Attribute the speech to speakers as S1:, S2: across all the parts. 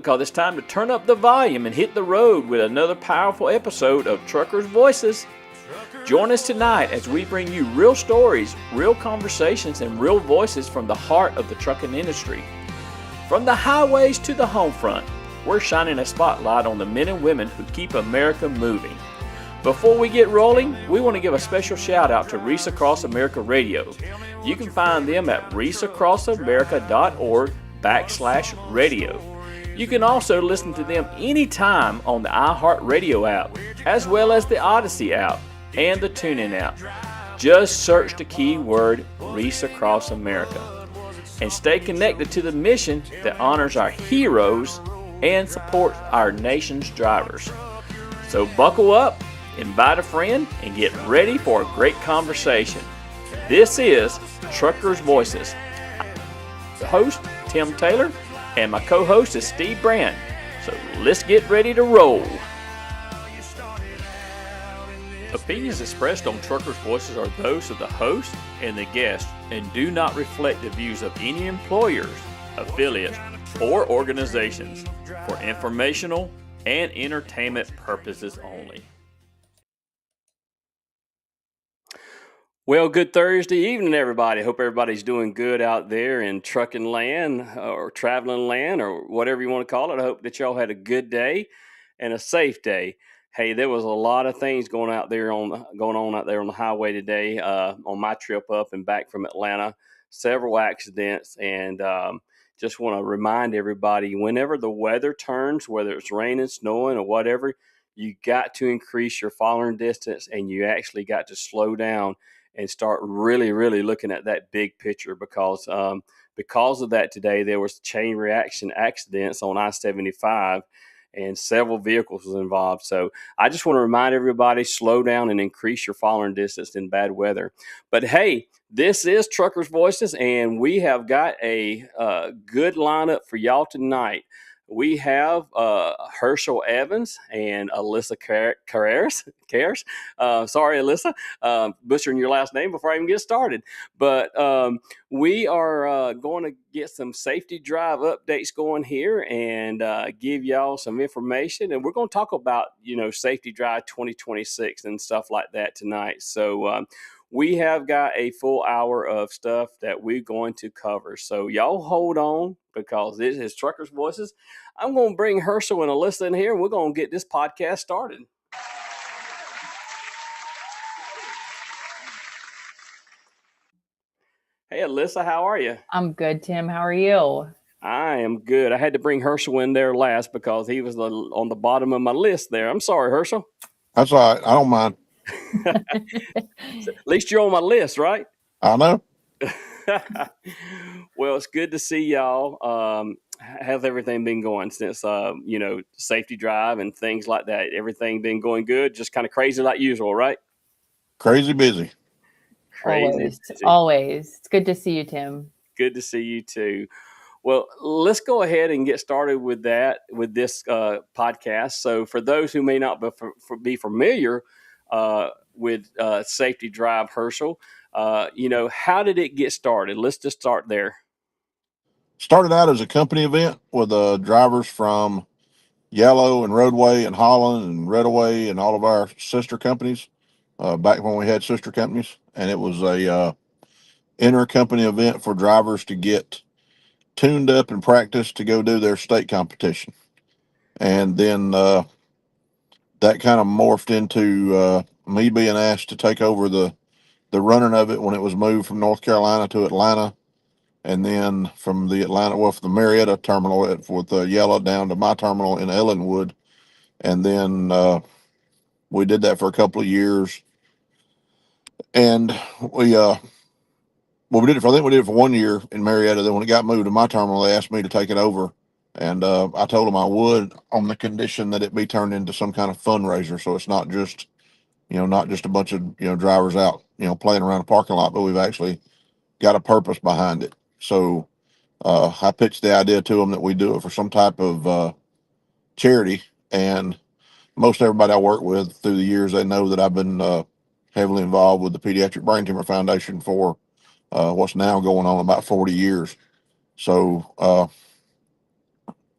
S1: because it's time to turn up the volume and hit the road with another powerful episode of Truckers' Voices. Join us tonight as we bring you real stories, real conversations, and real voices from the heart of the trucking industry. From the highways to the home front, we're shining a spotlight on the men and women who keep America moving. Before we get rolling, we want to give a special shout out to Reese Across America Radio. You can find them at reaseacrossamerica.org/radio. You can also listen to them anytime on the iHeartRadio app, as well as the Odyssey app and the TuneIn app. Just search the keyword Reese Across America and stay connected to the mission that honors our heroes and supports our nation's drivers. So buckle up, invite a friend, and get ready for a great conversation. This is Truckers' Voices. The host, Tim Taylor, and my co-host is Steve Brand. So let's get ready to roll. Opinions expressed on Truckers' Voices are those of the host and the guest and do not reflect the views of any employers, affiliates, or organizations for informational and entertainment purposes only. Well, good Thursday evening, everybody. Hope everybody's doing good out there in trucking land or traveling land or whatever you want to call it. I hope that y'all had a good day and a safe day. Hey, there was a lot of things going on out there on the highway today on my trip up and back from Atlanta. Several accidents, and just want to remind everybody, whenever the weather turns, whether it's raining, snowing, or whatever, you got to increase your following distance, and you actually got to slow down and start really, really looking at that big picture, because of that today, there was chain reaction accidents on I-75 and several vehicles was involved. So I just want to remind everybody, slow down and increase your following distance in bad weather. But hey, this is Truckers' Voices, and we have got a good lineup for y'all tonight. We have Herschel Evans and Alissa Cares. Sorry, Alissa, butchering your last name before I even get started. But we are going to get some safety drive updates going here and give y'all some information. And we're going to talk about, Safety Drive 2026 and stuff like that tonight. So we have got a full hour of stuff that we're going to cover. So y'all hold on, because this is Truckers' Voices. I'm going to bring Herschel and Alissa in here, and we're going to get this podcast started. Hey, Alissa, how are you?
S2: I'm good, Tim. How are you?
S1: I am good. I had to bring Herschel in there last because he was on the bottom of my list there. I'm sorry, Herschel.
S3: That's all right. I don't mind.
S1: At least you're on my list, right?
S3: I know.
S1: Well, it's good to see y'all. How's everything been going since, safety drive and things like that? Everything been going good? Just kind of crazy like usual, right?
S3: Crazy busy.
S2: Always. It's good to see you, Tim.
S1: Good to see you too. Well, let's go ahead and get started with this podcast. So for those who may not be familiar with Safety Drive, Herschel, how did it get started? Let's just start there.
S3: Started out as a company event with drivers from Yellow and Roadway and Holland and Redaway and all of our sister companies back when we had sister companies. And it was a inter-company event for drivers to get tuned up and practice to go do their state competition. And then that kind of morphed into me being asked to take over the running of it when it was moved from North Carolina to Atlanta. And then from the Marietta terminal with Yellow down to my terminal in Ellenwood. And then we did that for a couple of years. And we did it for 1 year in Marietta. Then when it got moved to my terminal, they asked me to take it over. And I told them I would, on the condition that it be turned into some kind of fundraiser. So it's not just a bunch of, drivers out, playing around a parking lot, but we've actually got a purpose behind it. So I pitched the idea to them that we do it for some type of charity. And most everybody I work with through the years, they know that I've been heavily involved with the Pediatric Brain Tumor Foundation for what's now going on about 40 years. So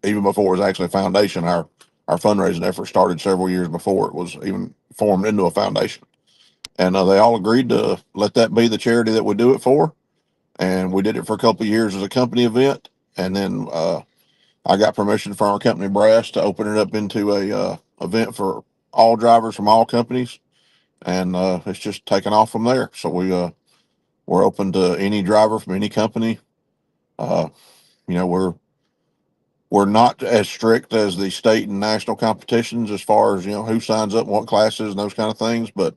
S3: even before it was actually a foundation. Our fundraising effort started several years before it was even formed into a foundation. And they all agreed to let that be the charity that we do it for. And we did it for a couple of years as a company event. And then I got permission from our company brass to open it up into a event for all drivers from all companies. And it's just taken off from there. So we're open to any driver from any company. Uh, we're not as strict as the state and national competitions as far as who signs up and what classes and those kind of things. But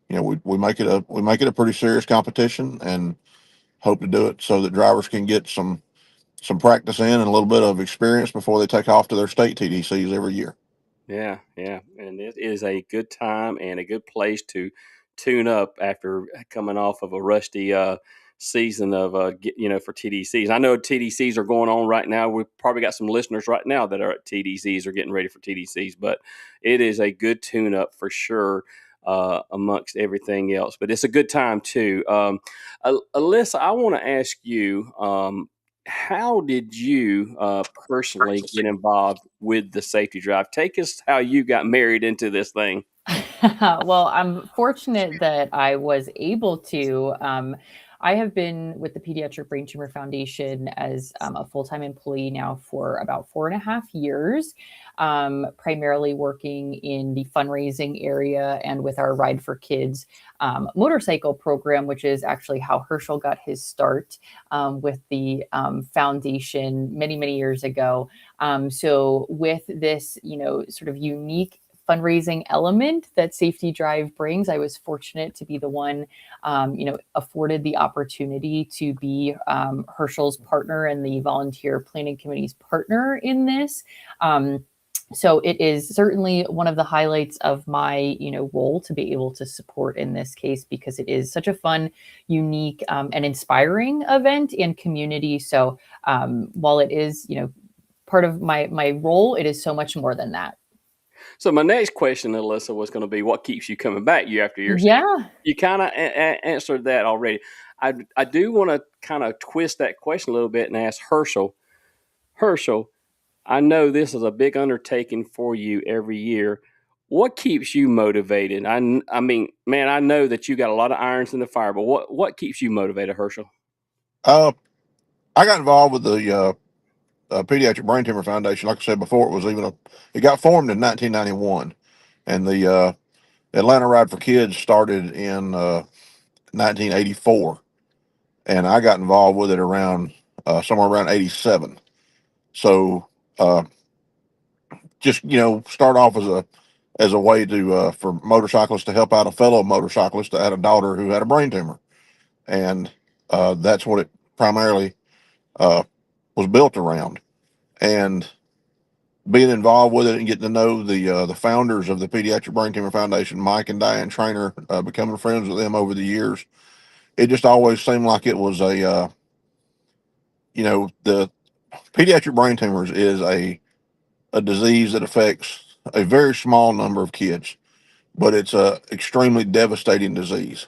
S3: we make it a pretty serious competition and hope to do it so that drivers can get some practice in and a little bit of experience before they take off to their state TDCs every year.
S1: Yeah, yeah, and it is a good time and a good place to tune up after coming off of a rusty season of for TDCs. I know TDCs are going on right now. We've probably got some listeners right now that are at TDCs or getting ready for TDCs, but it is a good tune up for sure amongst everything else. But it's a good time too. Alissa, I want to ask you. How did you personally get involved with the safety drive? Take us how you got married into this thing.
S2: Well, I'm fortunate that I was able to. I have been with the Pediatric Brain Tumor Foundation as a full-time employee now for about 4.5 years, primarily working in the fundraising area and with our Ride for Kids motorcycle program, which is actually how Herschel got his start with the foundation many, many years ago. So with this, sort of unique fundraising element that Safety Drive brings, I was fortunate to be the one, afforded the opportunity to be Herschel's partner and the volunteer planning committee's partner in this. So it is certainly one of the highlights of my, role to be able to support in this case, because it is such a fun, unique, and inspiring event and community. So while it is, part of my role, it is so much more than that.
S1: So my next question, Alissa, was going to be, what keeps you coming back year after year? So
S2: Yeah.
S1: you kind of answered that already. I do want to kind of twist that question a little bit and ask Herschel. Herschel, I know this is a big undertaking for you every year. What keeps you motivated? I mean, man, I know that you got a lot of irons in the fire, but what keeps you motivated, Herschel?
S3: I got involved with the Pediatric Brain Tumor Foundation. Like I said before, it got formed in 1991, and the Atlanta Ride for Kids started in 1984, and I got involved with it around somewhere around 87. So just start off as a way to for motorcyclists to help out a fellow motorcyclist that had a daughter who had a brain tumor, and that's what it primarily uh, was built around. And being involved with it and getting to know the founders of the Pediatric Brain Tumor Foundation, Mike and Diane Trainer, becoming friends with them over the years, it just always seemed like it was the pediatric brain tumors is a disease that affects a very small number of kids, but it's a extremely devastating disease.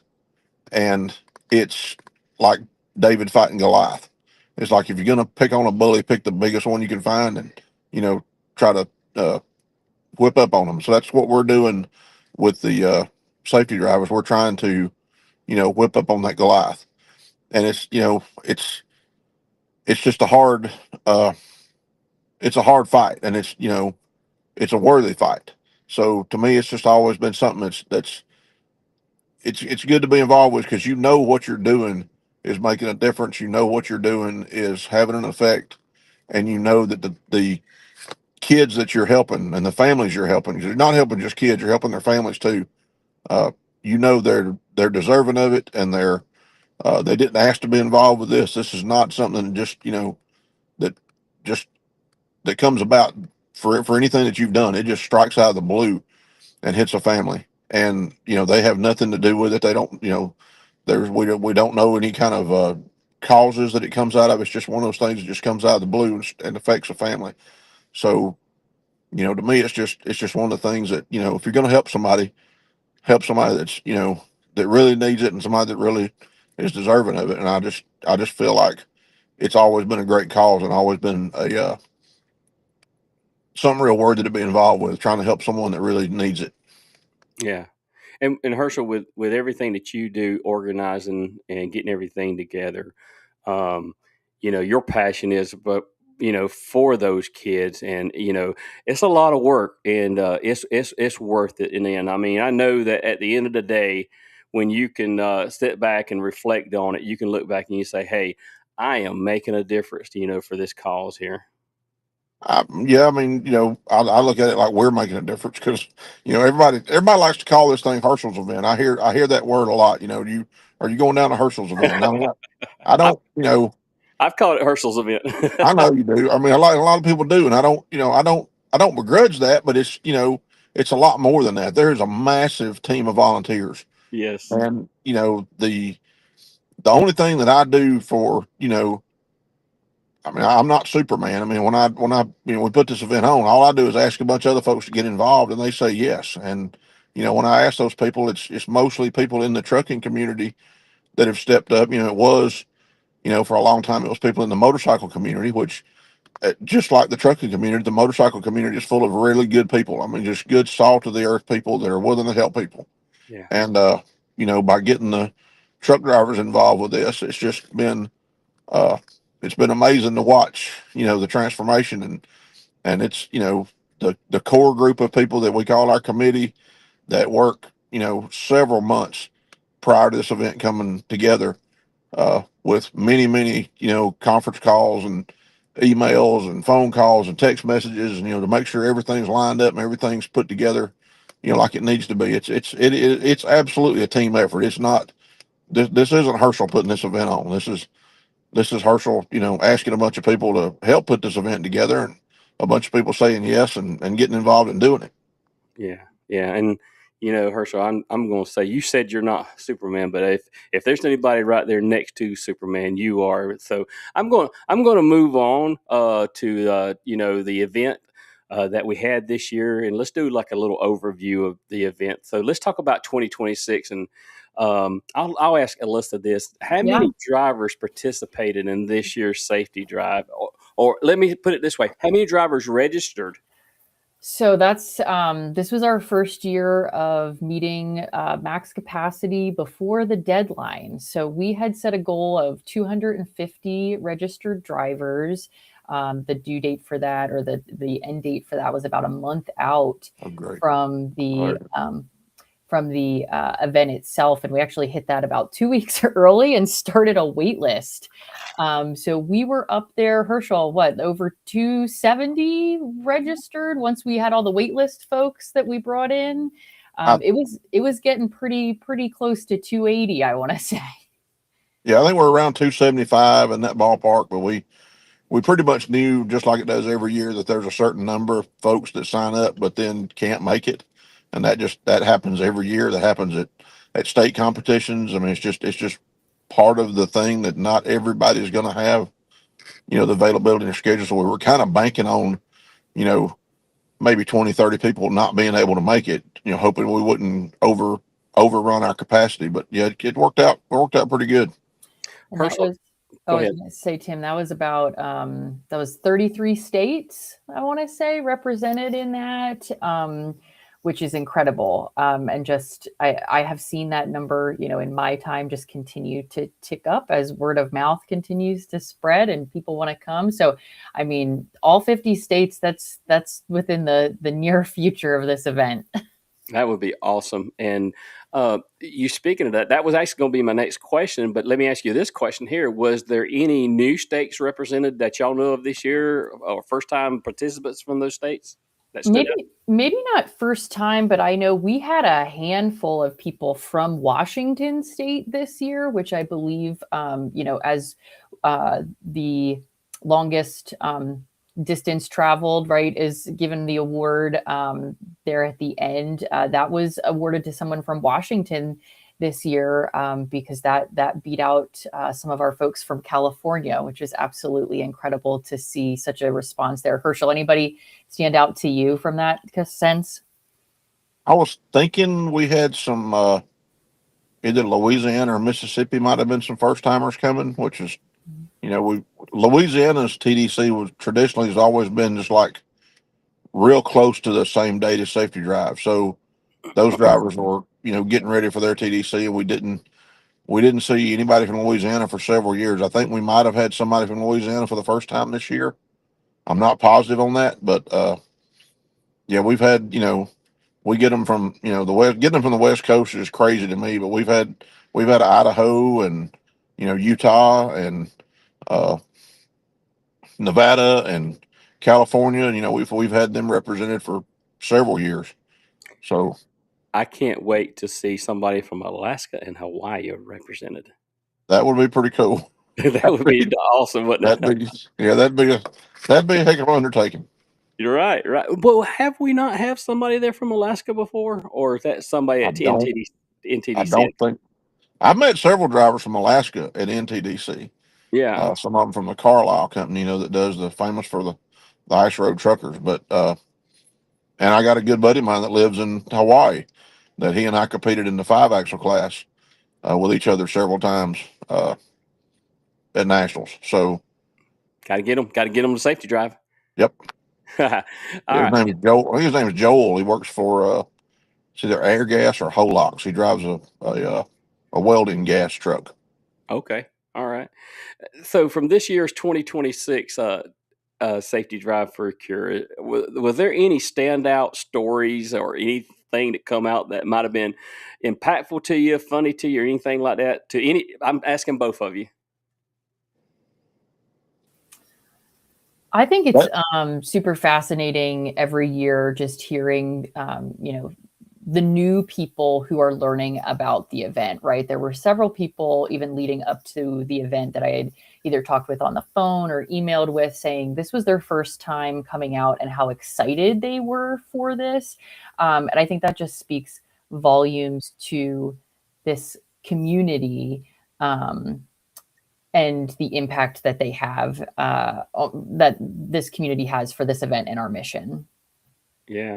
S3: And it's like David fighting Goliath. It's like, if you're going to pick on a bully, pick the biggest one you can find and, try to whip up on them. So that's what we're doing with the safety drivers. We're trying to, whip up on that Goliath. And it's just uh, it's a hard fight, and it's a worthy fight. So to me, it's just always been something it's good to be involved with, because what you're doing is making a difference. What you're doing is having an effect, and that the kids that you're helping and the families you're helping, you're not helping just kids, you're helping their families too. Uh, they're deserving of it, and they didn't ask to be involved with this. This is not something just that just that comes about for anything that you've done. It just strikes out of the blue and hits a family, and they have nothing to do with it. They don't we don't know any kind of causes that it comes out of. It's just one of those things that just comes out of the blue and affects a family. So to me, it's just one of the things that, if you're going to help somebody that's that really needs it, and somebody that really is deserving of it. And I just feel like it's always been a great cause, and always been something real worthy to be involved with, trying to help someone that really needs it.
S1: Yeah. And Herschel, with everything that you do, organizing and getting everything together, um, your passion is, but for those kids, and it's a lot of work, and it's worth it in the end. I mean, I know that at the end of the day, when you can sit back and reflect on it, you can look back and you say, "Hey, I am making a difference," for this cause here.
S3: Yeah, I mean, I look at it like we're making a difference because, everybody likes to call this thing Herschel's event. I hear that word a lot. Are you going down to Herschel's event? I mean, I
S1: I,
S3: don't,
S1: I've called it Herschel's event.
S3: I know you do. I mean, a lot of people do, and I don't begrudge that, but it's a lot more than that. There's a massive team of volunteers,
S1: Yes.
S3: and the only thing that I do for, I mean, I'm not Superman. I mean, when I we put this event on, all I do is ask a bunch of other folks to get involved, and they say yes. And when I ask those people, it's mostly people in the trucking community that have stepped up. It was, for a long time, it was people in the motorcycle community, which, just like the trucking community, the motorcycle community is full of really good people. I mean, just good salt of the earth people that are willing to help people.
S1: Yeah.
S3: And by getting the truck drivers involved with this, uh, it's been amazing to watch. The transformation, and it's the core group of people that we call our committee that work several months prior to this event coming together, with many conference calls and emails and phone calls and text messages, and to make sure everything's lined up and everything's put together like it needs to be. It's absolutely a team effort. It's not this isn't Herschel putting this event on. This is Herschel, asking a bunch of people to help put this event together, and a bunch of people saying yes and getting involved and doing it.
S1: Yeah, yeah, and Herschel, I'm going to say, you said you're not Superman, but if there's anybody right there next to Superman, you are. So I'm going to move on to the event that we had this year, and let's do like a little overview of the event. So let's talk about 2026, and I'll ask Alissa this: how
S2: Yeah.
S1: many drivers participated in this year's safety drive, or let me put it this way: how many drivers registered?
S2: So that's this was our first year of meeting max capacity before the deadline. So we had set a goal of 250 registered drivers. The due date for that, or the end date for that, was about a month out
S3: Oh, great.
S2: from the
S3: Right.
S2: event itself, and we actually hit that about 2 weeks early and started a wait list. So we were up there, Herschel, over 270 registered once we had all the wait list folks that we brought in.
S3: I,
S2: It was getting pretty close to 280, I want to say.
S3: yeah, I think we're around 275 in that ballpark, but we pretty much knew, just like it does every year, that there's a certain number of folks that sign up but then can't make it, and that happens every year. That happens at state competitions. I mean, it's just part of the thing that not everybody's going to have the availability in their schedule. So we were kind of banking on you know maybe 20, 30 people not being able to make it, hoping we wouldn't overrun our capacity. But yeah, it worked out pretty good.
S2: And that
S1: Herschel,
S2: was,
S1: go
S2: I was
S1: ahead.
S2: going to say, Tim, that was about, that was 33 states, I want to say, represented in that, which is incredible. And just, I have seen that number, in my time, just continue to tick up as word of mouth continues to spread and people want to come. So, I mean, all 50 states, that's within the near future of this event.
S1: That would be awesome. And you speaking of that, that was actually going to be my next question. But let me ask you this question here: was there any new states represented that y'all know of this year, or first time participants from those states that stood out?
S2: Maybe not first time, but I know we had a handful of people from Washington State this year, which I believe, as the longest distance traveled, right, is given the award there at the end. That was awarded to someone from Washington this year, because that beat out some of our folks from California, which is absolutely incredible to see such a response there. Herschel, anybody stand out to you from that sense?
S3: I was thinking we had some, either Louisiana or Mississippi might have been some first timers coming, which is, Louisiana's TDC was traditionally has always been just like real close to the same date as Safety Drive. So those drivers were, getting ready for their TDC, and we didn't see anybody from Louisiana for several years. I think we might have had somebody from Louisiana for the first time this year. I'm not positive on that, but yeah, we've had, we get them from, the west. Getting them from the West Coast is crazy to me, but we've had Idaho and Utah and uh, Nevada and California. We've had them represented for several years. So
S1: I can't wait to see somebody from Alaska and Hawaii represented.
S3: that would be pretty cool.
S1: That would be awesome, wouldn't it?
S3: That'd be a heck of an undertaking.
S1: You're right, right. Well, have we not have somebody there from Alaska before, or is that somebody
S3: I
S1: at
S3: don't. I
S1: NTDC?
S3: don't think I've met several drivers from Alaska at NTDC.
S1: Yeah,
S3: Some of them from the Carlisle company, that does the famous for the ice road truckers. But and I got a good buddy of mine that lives in Hawaii that he and I competed in the 5-axle class with each other several times at nationals. So
S1: got to get them. Got to get them to Safety Drive.
S3: yep.
S1: All
S3: His
S1: right.
S3: name is Joel. I think his name is Joel. He works for it's either Air Gas or Holox. He drives a welding gas truck.
S1: Okay. All right. So from this year's 2026 Safety Drive for a Cure, was there any standout stories or anything that come out that might have been impactful to you, funny to you, or anything like that? I'm asking both of you.
S2: I think it's super fascinating every year just hearing, the new people who are learning about the event, right? There were several people even leading up to the event that I had either talked with on the phone or emailed with saying this was their first time coming out and how excited they were for this. And I think that just speaks volumes to this community. And the impact that they have, that this community has for this event and our mission.
S3: Yeah.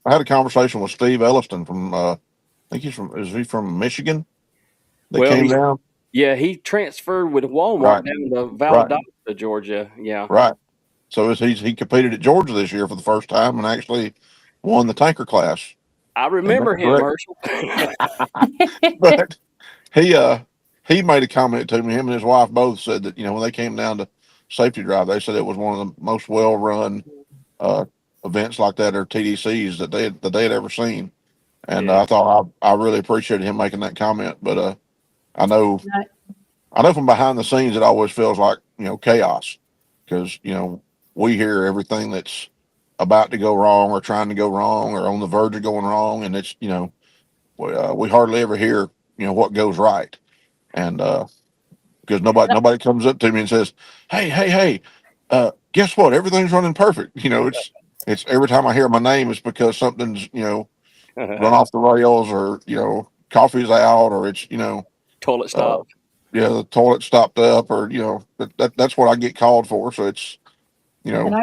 S3: I had a conversation with Steve Elliston from I think is he from Michigan? They came down.
S1: Yeah, he transferred with Walmart down to Valdosta, Georgia. Yeah,
S3: right. So he competed at Georgia this year for the first time and actually won the tanker class.
S1: I remember him, Herschel.
S3: But he made a comment to me. Him and his wife both said that when they came down to Safety Drive, they said it was one of the most well run events like that, or TDCs that they had ever seen. And I thought I really appreciated him making that comment. But I know from behind the scenes it always feels like chaos, because we hear everything that's about to go wrong or trying to go wrong or on the verge of going wrong, and it's we hardly ever hear what goes right. And because nobody comes up to me and says, hey, guess what, everything's running perfect. It's every time I hear my name, it's because something's run off the rails, or coffee's out, or it's
S1: toilet stopped.
S3: The toilet stopped up, or that's what I get called for. So it's
S2: and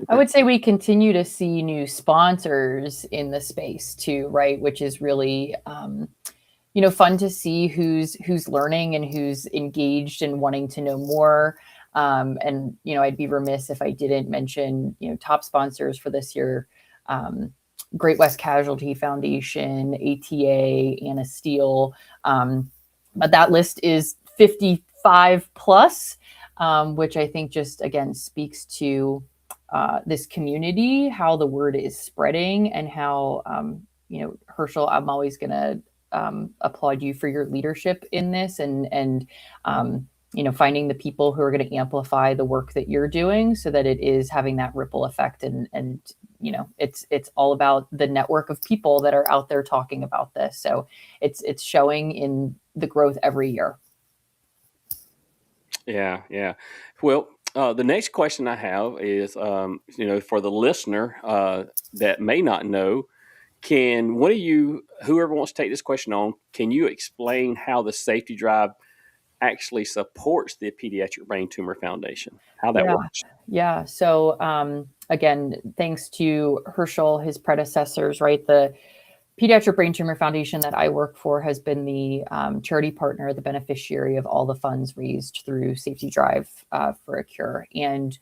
S2: I would say we continue to see new sponsors in the space too, right? Which is really fun to see who's learning and who's engaged and wanting to know more. And I'd be remiss if I didn't mention top sponsors for this year: Great West Casualty Foundation, ATA, Anna Steele. But that list is 55 plus, which I think just again speaks to this community, how the word is spreading, and how Herschel, I'm always going to applaud you for your leadership in this, and finding the people who are going to amplify the work that you're doing so that it is having that ripple effect. And it's all about the network of people that are out there talking about this. So it's showing in the growth every year.
S1: Yeah. Well, the next question I have is, for the listener that may not know, whoever wants to take this question on, can you explain how the Safety Drive actually supports the Pediatric Brain Tumor Foundation, how that works?
S2: Yeah. So again, thanks to Herschel, his predecessors, right? The Pediatric Brain Tumor Foundation that I work for has been the charity partner, the beneficiary of all the funds raised through Safety Drive for a Cure. And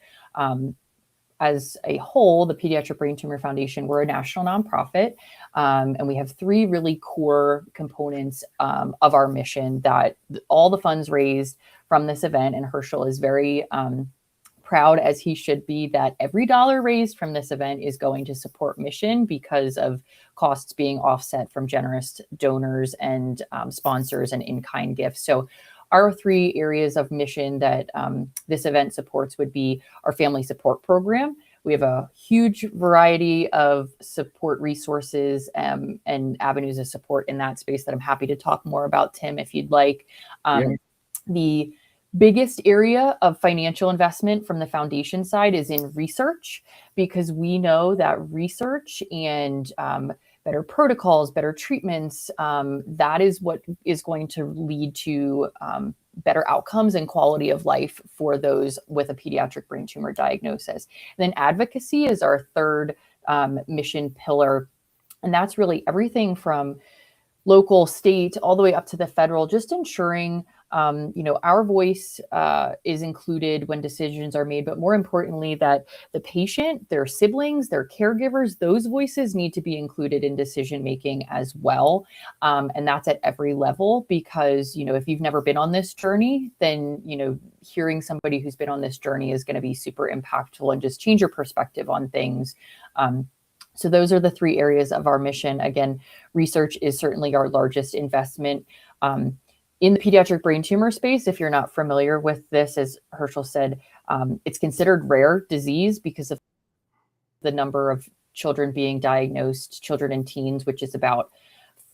S2: as a whole, the Pediatric Brain Tumor Foundation, we're a national nonprofit, and we have three really core components of our mission that all the funds raised from this event, and Herschel is very proud, as he should be, that every dollar raised from this event is going to support mission because of costs being offset from generous donors and sponsors and in-kind gifts. So our three areas of mission that this event supports would be our family support program. We have a huge variety of support resources and avenues of support in that space that I'm happy to talk more about, Tim, if you'd like. The biggest area of financial investment from the foundation side is in research, because we know that research and better protocols, better treatments, that is what is going to lead to better outcomes and quality of life for those with a pediatric brain tumor diagnosis. And then advocacy is our third mission pillar. And that's really everything from local, state, all the way up to the federal, just ensuring our voice is included when decisions are made, but more importantly, that the patient, their siblings, their caregivers, those voices need to be included in decision making as well. And that's at every level, because, if you've never been on this journey, then, hearing somebody who's been on this journey is going to be super impactful and just change your perspective on things. So those are the three areas of our mission. Again, research is certainly our largest investment. In the pediatric brain tumor space, if you're not familiar with this, as Herschel said, it's considered rare disease because of the number of children being diagnosed, children and teens, which is about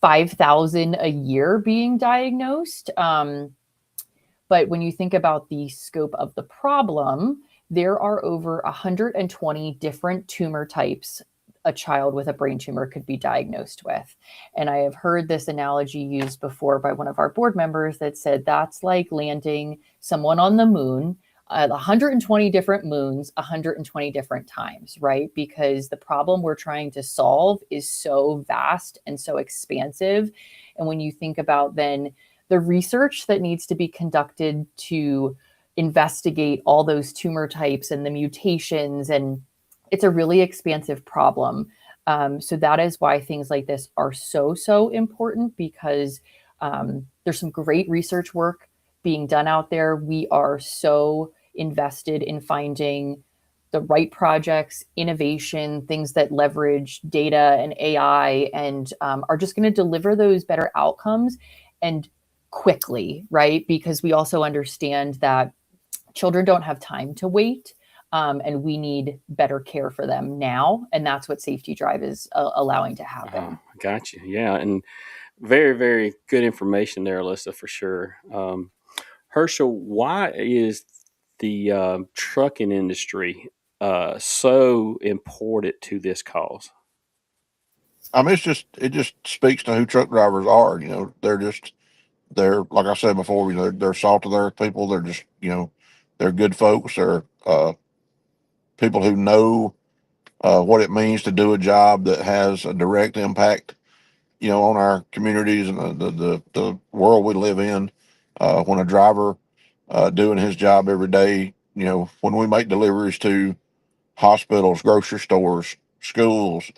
S2: 5,000 a year being diagnosed. But when you think about the scope of the problem, there are over 120 different tumor types a child with a brain tumor could be diagnosed with. And I have heard this analogy used before by one of our board members that said that's like landing someone on the moon, 120 different moons, 120 different times, right? Because the problem we're trying to solve is so vast and so expansive. And when you think about then the research that needs to be conducted to investigate all those tumor types and the mutations, and it's a really expansive problem. So that is why things like this are so important, because there's some great research work being done out there. We are so invested in finding the right projects, innovation, things that leverage data and AI, and are just going to deliver those better outcomes and quickly, right? Because we also understand that children don't have time to wait. And we need better care for them now. And that's what Saftey Drive is allowing to happen.
S1: Gotcha. Yeah. And very, very good information there, Alissa, for sure. Herschel, why is the trucking industry so important to this cause?
S3: I mean, it just speaks to who truck drivers are. They're like I said before, they're salt of the earth people. They're just, they're good folks. They're people who know what it means to do a job that has a direct impact, on our communities and the world we live in. When a driver doing his job every day, when we make deliveries to hospitals, grocery stores, schools,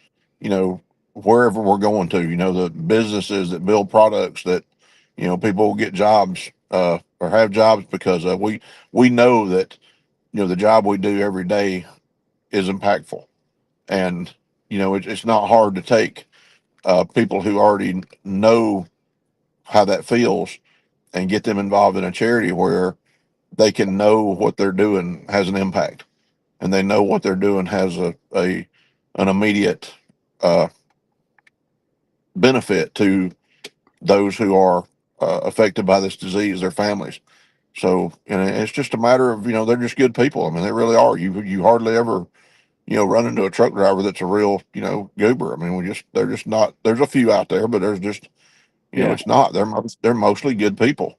S3: wherever we're going to, the businesses that build products that, people get jobs or have jobs because we know that, the job we do every day is impactful. And, it's not hard to take people who already know how that feels and get them involved in a charity where they can know what they're doing has an impact, and they know what they're doing has an immediate benefit to those who are affected by this disease, their families. So, and it's just a matter of, they're just good people. I mean, they really are. You hardly ever, run into a truck driver that's a real, goober. I mean, they're just not. There's a few out there, but there's just, it's not. They're mostly good people.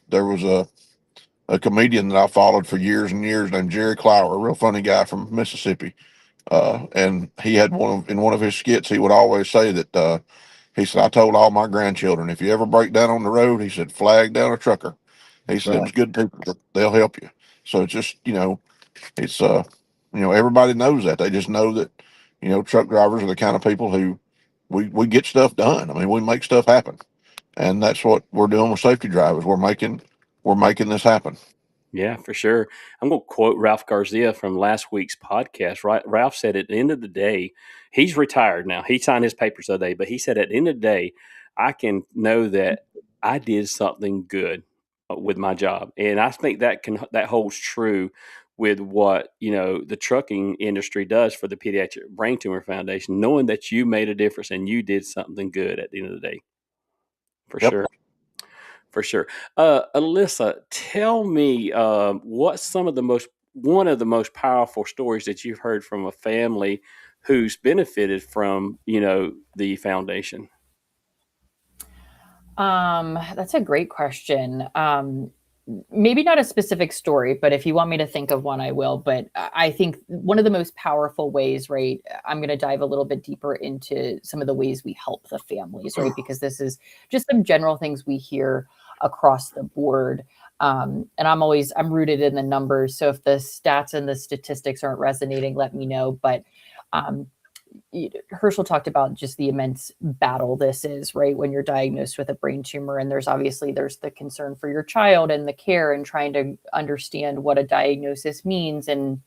S3: There was a comedian that I followed for years and years named Jerry Clower, a real funny guy from Mississippi. And he had in one of his skits, he would always say that, he said, I told all my grandchildren, if you ever break down on the road, he said, flag down a trucker. He said, it's good people, they'll help you. So it's just, it's, everybody knows that. They just know that, truck drivers are the kind of people who we get stuff done. I mean, we make stuff happen, and that's what we're doing with safety drivers. We're making this happen.
S1: Yeah, for sure. I'm going to quote Ralph Garcia from last week's podcast. Right, Ralph said at the end of the day, he's retired now. He signed his papers today, but he said at the end of the day, I can know that I did something good with my job, and I think that holds true with what the trucking industry does for the Pediatric Brain Tumor Foundation, knowing that you made a difference and you did something good at the end of the day. For
S3: Yep.
S1: sure. For sure. Alissa, tell me what's one of the most powerful stories that you've heard from a family who's benefited from, the foundation.
S2: That's a great question. Maybe not a specific story, but if you want me to think of one, I will. But I think one of the most powerful ways, right? I'm going to dive a little bit deeper into some of the ways we help the families, right? Because this is just some general things we hear across the board. And I'm rooted in the numbers. So if the stats and the statistics aren't resonating, let me know. But Herschel talked about just the immense battle this is, right? When you're diagnosed with a brain tumor, and there's the concern for your child and the care and trying to understand what a diagnosis means and,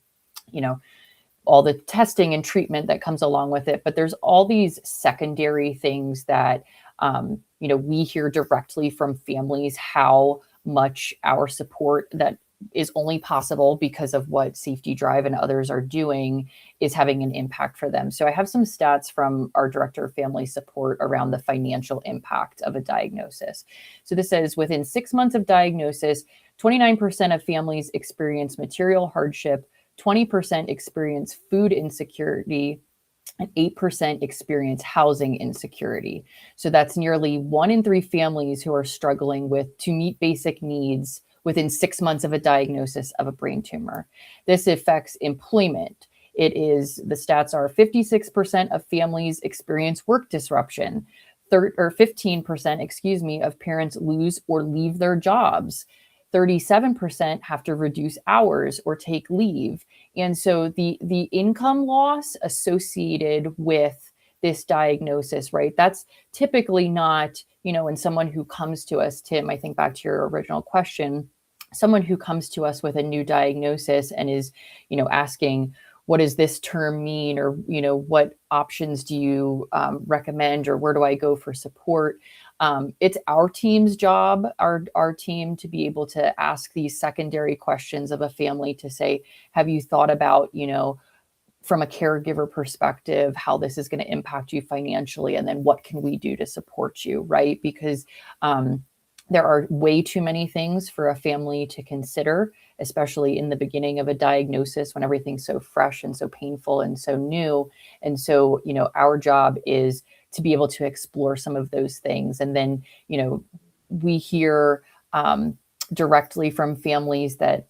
S2: all the testing and treatment that comes along with it. But there's all these secondary things that, we hear directly from families, how much our support that is only possible because of what Saftey Drive and others are doing is having an impact for them. So I have some stats from our director of family support around the financial impact of a diagnosis. So this says within 6 months of diagnosis, 29% of families experience material hardship, 20% experience food insecurity, and 8% experience housing insecurity. So that's nearly 1 in 3 families who are struggling to meet basic needs within 6 months of a diagnosis of a brain tumor. This affects employment. The stats are 56% of families experience work disruption, 15%, of parents lose or leave their jobs. 37% have to reduce hours or take leave. And so the income loss associated with this diagnosis, right? That's typically not, when someone who comes to us, Tim, I think back to your original question, someone who comes to us with a new diagnosis and is, asking, what does this term mean? Or, what options do you recommend? Or where do I go for support? It's our team's job, our team, to be able to ask these secondary questions of a family to say, have you thought about, from a caregiver perspective, how this is going to impact you financially? And then what can we do to support you, right? Because there are way too many things for a family to consider, especially in the beginning of a diagnosis when everything's so fresh and so painful and so new. And so, our job is to be able to explore some of those things. And then, we hear directly from families that,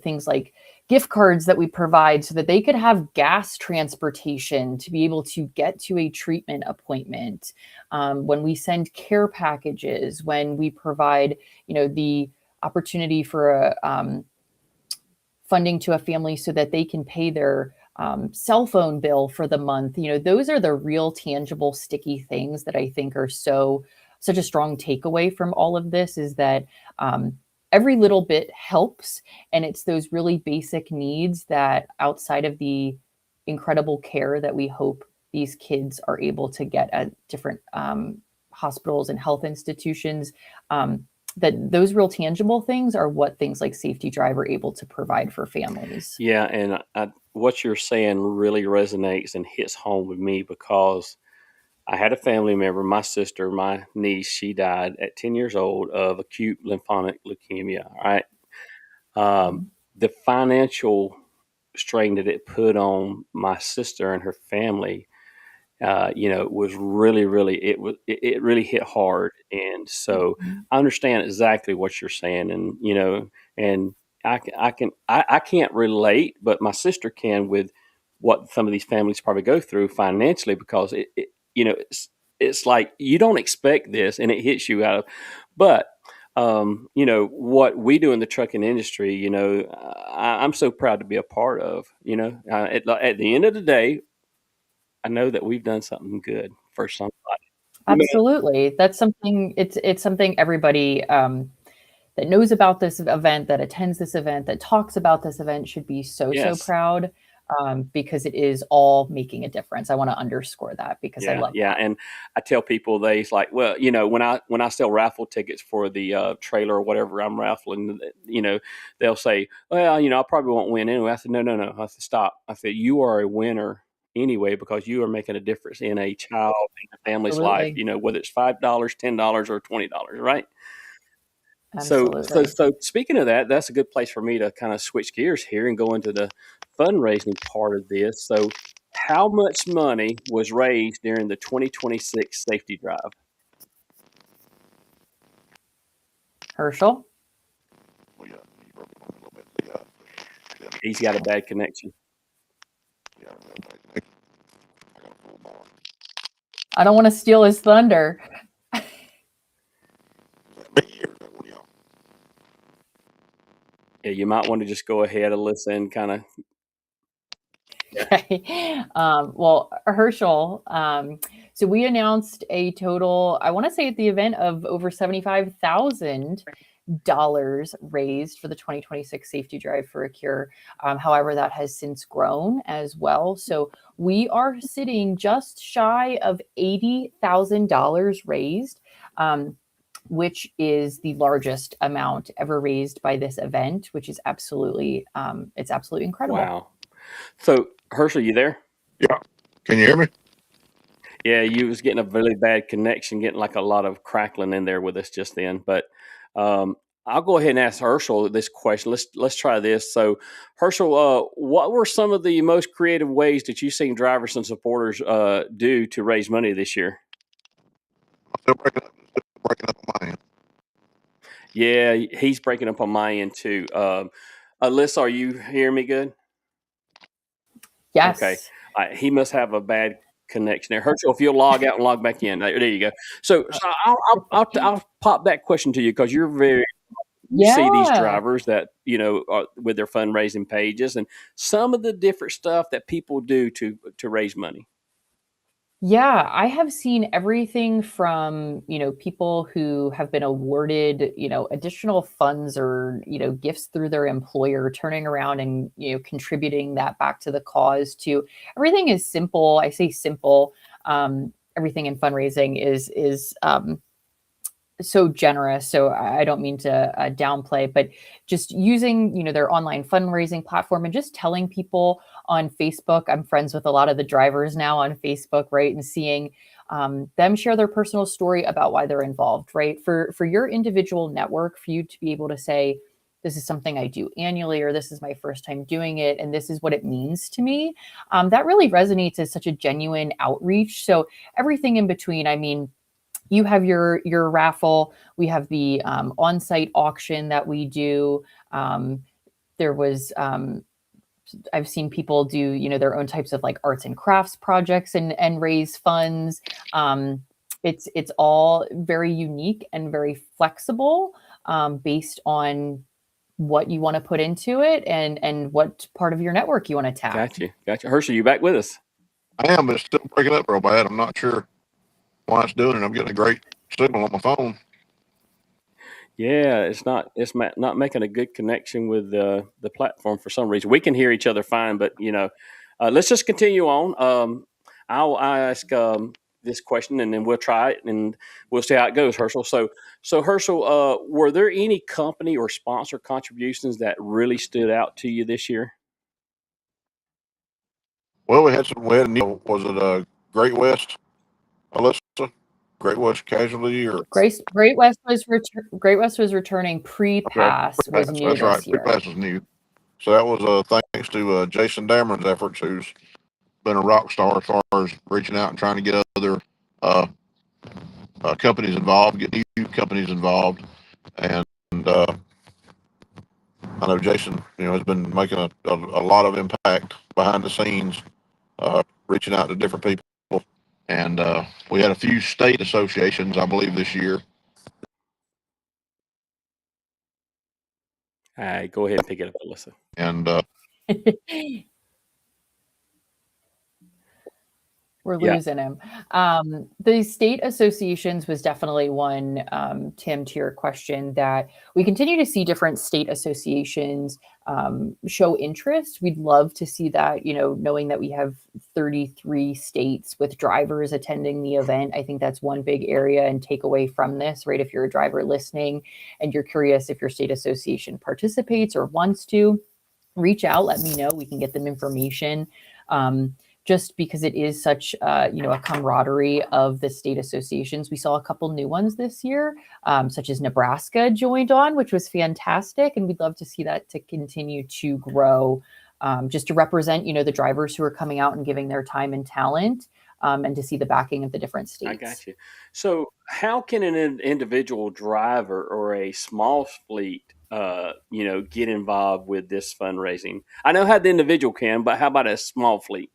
S2: things like gift cards that we provide so that they could have gas transportation to be able to get to a treatment appointment. When we send care packages, when we provide, the opportunity for funding to a family so that they can pay their cell phone bill for the month. Those are the real tangible, sticky things that I think are such a strong takeaway from all of this, is that every little bit helps. And it's those really basic needs that, outside of the incredible care that we hope these kids are able to get at different hospitals and health institutions, that those real tangible things are what things like Saftey Drive are able to provide for families.
S1: Yeah, and what you're saying really resonates and hits home with me, because I had a family member, my sister, my niece, she died at 10 years old of acute lymphocytic leukemia. All right. The financial strain that it put on my sister and her family, was really, really, it really hit hard. And so I understand exactly what you're saying. And I can't relate, but my sister can, with what some of these families probably go through financially, because it's like, you don't expect this and it hits you out of, but you know, what we do in the trucking industry, you know, I'm so proud to be a part of, you know, at the end of the day, I know that we've done something good for somebody. You may,
S2: Absolutely. That's something it's something everybody that knows about this event, that attends this event, that talks about this event should be so
S1: yes.
S2: proud because it is all making a difference. I want to underscore that because I
S1: Yeah,
S2: love
S1: yeah,
S2: that.
S1: and I tell people they's like, well, you know, when I sell raffle tickets for the trailer or whatever I'm raffling, you know, they'll say, well, you know, I probably won't win anyway. I said, no, no, no. I said, stop. I said, you are a winner anyway because you are making a difference in a child and a family's life.
S2: Absolutely.
S1: You know, whether it's $5, $10, or $20, right?
S2: Absolutely.
S1: So speaking of that, that's a good place for me to kind of switch gears here and go into the fundraising part of this. So, how much money was raised during the 2026 safety drive?
S2: Herschel?
S3: Well, yeah, you broke it on a little bit.
S1: He's got a bad connection.
S3: Yeah, I got a full bar.
S2: I don't want to steal his thunder.
S3: Is that me or is that one of y'all?
S1: Yeah, you might want to just go ahead and listen, kind of.
S2: Okay. Well, Herschel, so we announced a total, I want to say at the event of over $75,000 raised for the 2026 safety drive for a cure. However, that has since grown as well. So we are sitting just shy of $80,000 raised. Which is the largest amount ever raised by this event, which is absolutely, it's absolutely incredible.
S1: Wow. So, Herschel, you there?
S3: Yeah. Can you hear me?
S1: Yeah, you was getting a really bad connection, getting like a lot of crackling in there with us just then. But I'll go ahead and ask Herschel this question. Let's try this. So, Herschel, what were some of the most creative ways that you've seen drivers and supporters do to raise money this year?
S3: I'm still breaking up on my end.
S1: Yeah, he's breaking up on my end too. Alissa, are you hearing me good? Okay.
S2: Yes.
S1: He must have a bad connection there. Herschel, if you'll log out and log back in. There you go. So I'll pop that question to you because you see these
S2: Yeah.
S1: drivers that, you know, are with their fundraising pages and some of the different stuff that people do to raise money.
S2: Yeah, I have seen everything from, people who have been awarded, additional funds or, gifts through their employer, turning around and, contributing that back to the cause to everything is simple. I say simple. Everything in fundraising is so generous. So I don't mean to downplay, but just using, their online fundraising platform and just telling people on Facebook. I'm friends with a lot of the drivers now on Facebook, right? And seeing them share their personal story about why they're involved, right? For your individual network, for you to be able to say, this is something I do annually, or this is my first time doing it, and this is what it means to me. That really resonates as such a genuine outreach. So everything in between, I mean, you have your raffle. We have the on-site auction that we do. There was I've seen people do their own types of like arts and crafts projects and raise funds. It's all very unique and very flexible based on what you want to put into it and what part of your network you want to tap.
S1: Gotcha. Herschel, you back with us?
S3: I am, but it's still breaking up real bad. I'm not sure why it's doing it. I'm getting a great signal on my phone.
S1: Yeah, not making a good connection with the platform for some reason. We can hear each other fine, but let's just continue on. I'll ask this question, and then we'll try it, and we'll see how it goes, Herschel. So Herschel, were there any company or sponsor contributions that really stood out to you this year?
S3: Well, we had a new, was it Great West, Alissa? Great West Casualty or
S2: Great West was returning
S3: okay,
S2: pre-pass, was new
S3: that's right.
S2: this year.
S3: Pre-pass is new. So that was thanks to Jason Dameron's efforts, who's been a rock star as far as reaching out and trying to get other uh, companies involved, get new companies involved, and I know Jason, has been making a lot of impact behind the scenes, reaching out to different people, and we had a few state associations, I believe, this year
S1: All right, go ahead and pick it up, Alissa.
S3: And
S2: We're
S1: Yeah.
S2: losing him. The state associations was definitely one, Tim, to your question, that we continue to see different state associations show interest. We'd love to see that, knowing that we have 33 states with drivers attending the event. I think that's one big area and takeaway from this, right? If you're a driver listening and you're curious if your state association participates or wants to, reach out, let me know. We can get them information. Just because it is such a camaraderie of the state associations. We saw a couple new ones this year, such as Nebraska joined on, which was fantastic. And we'd love to see that to continue to grow, just to represent, the drivers who are coming out and giving their time and talent, and to see the backing of the different states.
S1: I got you. So how can an individual driver or a small fleet, get involved with this fundraising? I know how the individual can, but how about a small fleet?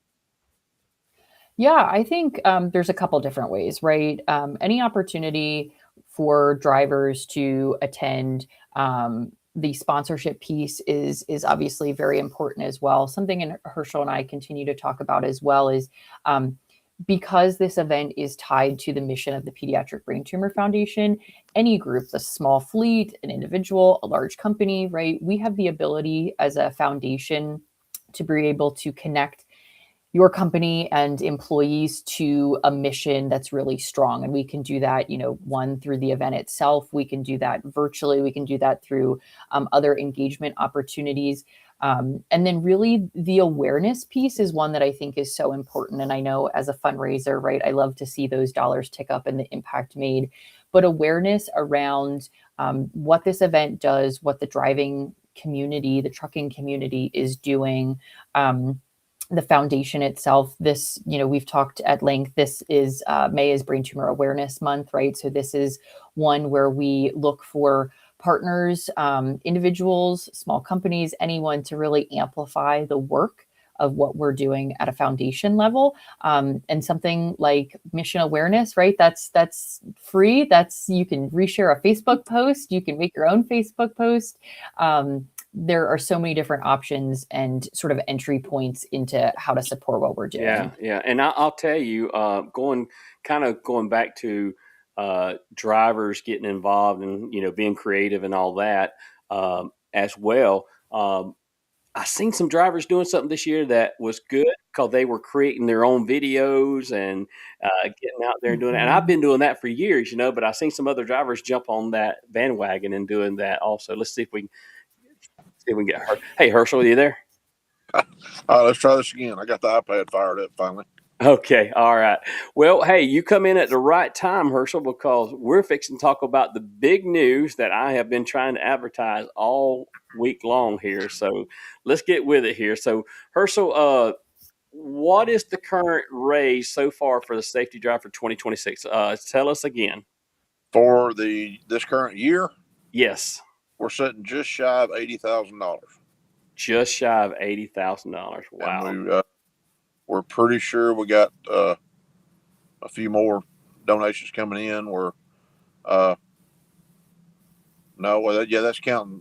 S2: Yeah, I think there's a couple different ways, right? Any opportunity for drivers to attend, the sponsorship piece is obviously very important as well. Something Herschel and I continue to talk about as well is because this event is tied to the mission of the Pediatric Brain Tumor Foundation, any group, a small fleet, an individual, a large company, right? We have the ability as a foundation to be able to connect your company and employees to a mission that's really strong. And we can do that, one, through the event itself. We can do that virtually. We can do that through other engagement opportunities. And then really the awareness piece is one that I think is so important. And I know as a fundraiser, right, I love to see those dollars tick up and the impact made. But awareness around what this event does, what the driving community, the trucking community is doing, the foundation itself. This, we've talked at length. This is May is Brain Tumor Awareness Month, right? So this is one where we look for partners, individuals, small companies, anyone to really amplify the work of what we're doing at a foundation level. And something like mission awareness, right? That's free. You can reshare a Facebook post. You can make your own Facebook post. There are so many different options and sort of entry points into how to support what we're doing.
S1: Yeah. And I'll tell you, going back to drivers getting involved and, being creative and all that as well. I seen some drivers doing something this year that was good because they were creating their own videos and getting out there and doing it. And I've been doing that for years, but I seen some other drivers jump on that bandwagon and doing that also. Let's see if we can get her. Hey, Herschel, are you there?
S3: All right, let's try this again. I got the iPad fired up finally.
S1: Okay. All right. Well, hey, you come in at the right time, Herschel, because we're fixing to talk about the big news that I have been trying to advertise all week long here. So let's get with it here. So, Herschel, what is the current raise so far for the safety drive for 2026? Tell us again.
S3: For this current year?
S1: Yes.
S3: We're sitting just shy of $80,000.
S1: Just shy of $80,000. Wow.
S3: And we're pretty sure we got a few more donations coming in. That's counting.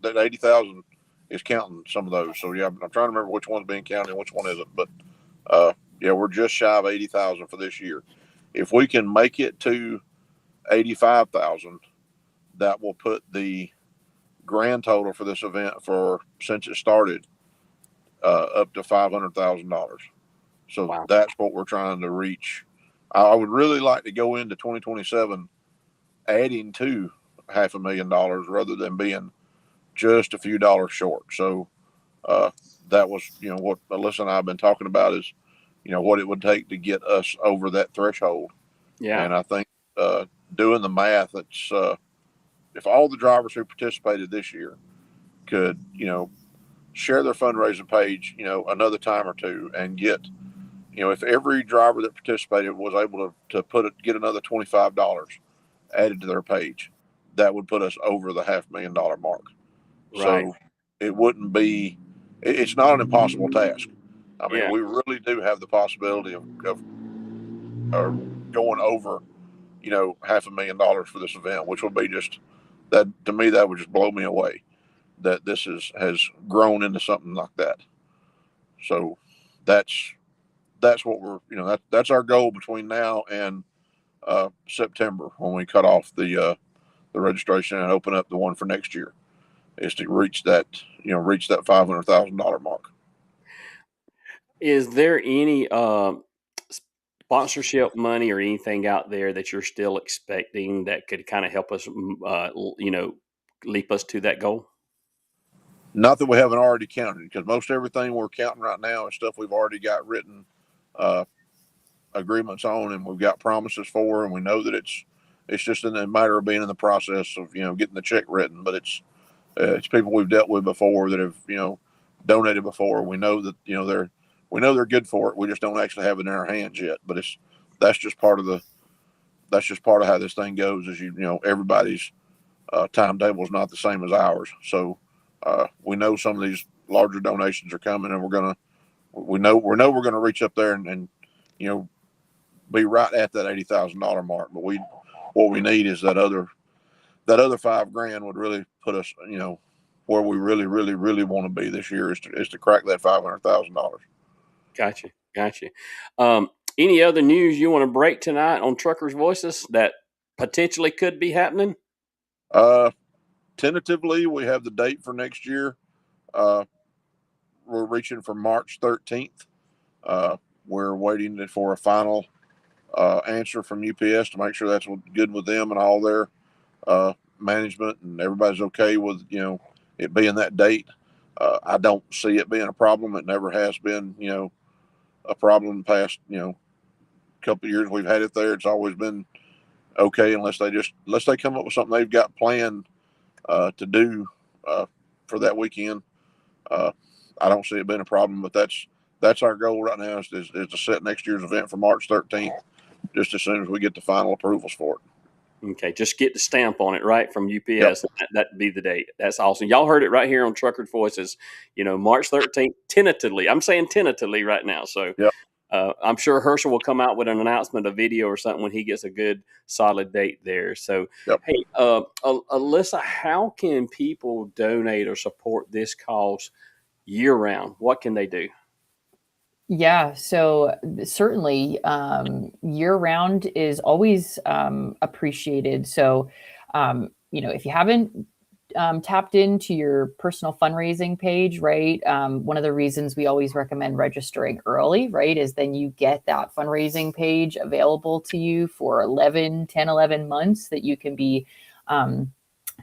S3: That 80,000 is counting some of those. So yeah, I'm trying to remember which one's being counted and which one isn't. But we're just shy of 80,000 for this year. If we can make it to 85,000, that will put the grand total for this event since it started up to $500,000. So
S1: wow.
S3: That's what we're trying to reach. I would really like to go into 2027 adding to $500,000 rather than being just a few dollars short. So that was, what Alissa and I have been talking about is, what it would take to get us over that threshold.
S1: Yeah.
S3: And I think doing the math, it's if all the drivers who participated this year could, share their fundraising page, another time or two and get, if every driver that participated was able to get another $25 added to their page, that would put us over the $500,000 mark.
S1: Right.
S3: So it wouldn't be, it's not an impossible task. I mean,
S1: Yeah.
S3: we really do have the possibility of going over, $500,000 for this event, which would be just that, to me, that would just blow me away. that this has grown into something like that. So that's what we're, that's our goal between now and September, when we cut off the registration and open up the one for next year, is to reach that $500,000 mark.
S1: Is there any sponsorship money or anything out there that you're still expecting that could kind of help us, leap us to that goal?
S3: Not that we haven't already counted, because most everything we're counting right now is stuff we've already got written agreements on, and we've got promises for, and we know that it's just in a matter of being in the process of getting the check written. But it's people we've dealt with before that have donated before. We know that they're good for it. We just don't actually have it in our hands yet. But that's just part of how this thing goes. Is everybody's timetable is not the same as ours. So we know some of these larger donations are coming, and we know we're gonna reach up there and be right at that $80,000 mark. But what we need is that other $5,000 would really put us, where we really, really, really want to be this year, is to crack that $500,000.
S1: Gotcha. Any other news you want to break tonight on Truckers Voices that potentially could be happening?
S3: Tentatively, we have the date for next year. We're reaching for March 13th. We're waiting for a final answer from UPS to make sure that's good with them and all their management, and everybody's okay with it being that date. I don't see it being a problem. It never has been a problem in the past couple of years we've had it there. It's always been okay, unless they come up with something they've got planned to do for that weekend. I don't see it being a problem, but that's our goal right now, is to set next year's event for March 13th, just as soon as we get the final approvals for it.
S1: Okay, just get the stamp on it, right, from UPS.
S3: Yep.
S1: That'd be the date. That's awesome. Y'all heard it right here on Trucker Voices. March 13th, tentatively. I'm saying tentatively right now. So
S3: Yep.
S1: I'm sure Herschel will come out with an announcement, a video or something, when he gets a good, solid date there. So,
S3: Yep.
S1: Hey, Alissa, how can people donate or support this cause year-round? What can they do?
S2: Yeah, so certainly year-round is always appreciated. So, if you haven't tapped into your personal fundraising page, right? One of the reasons we always recommend registering early, right, is then you get that fundraising page available to you for 11 months that you can be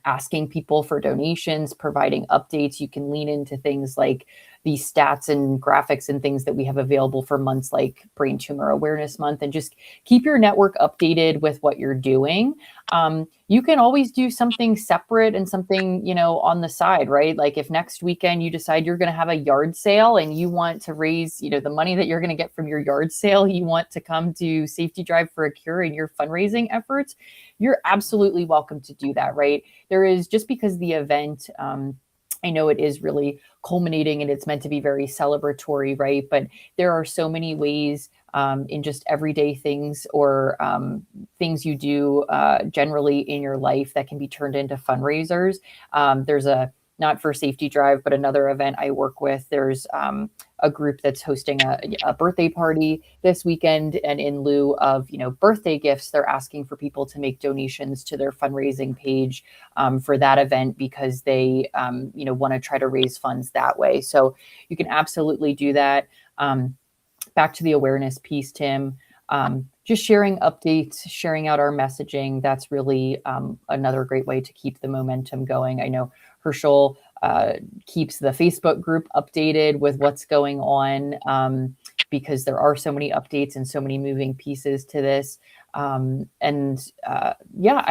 S2: asking people for donations, providing updates. You can lean into things like these stats and graphics and things that we have available for months like Brain Tumor Awareness Month, and just keep your network updated with what you're doing. You can always do something separate and something, on the side, right? Like if next weekend you decide you're going to have a yard sale and you want to raise, the money that you're going to get from your yard sale, you want to come to Saftey Drive for a Cure in your fundraising efforts, you're absolutely welcome to do that, right? There is, just because the event, I know it is really culminating and it's meant to be very celebratory, right? But there are so many ways in just everyday things or things you do generally in your life that can be turned into fundraisers. There's not for Saftey Drive, but another event I work with, there's a group that's hosting a birthday party this weekend. And in lieu of, birthday gifts, they're asking for people to make donations to their fundraising page for that event, because they, want to try to raise funds that way. So you can absolutely do that. Back to the awareness piece, Tim, just sharing updates, sharing out our messaging. That's really another great way to keep the momentum going. I know Herschel keeps the Facebook group updated with what's going on, because there are so many updates and so many moving pieces to this. I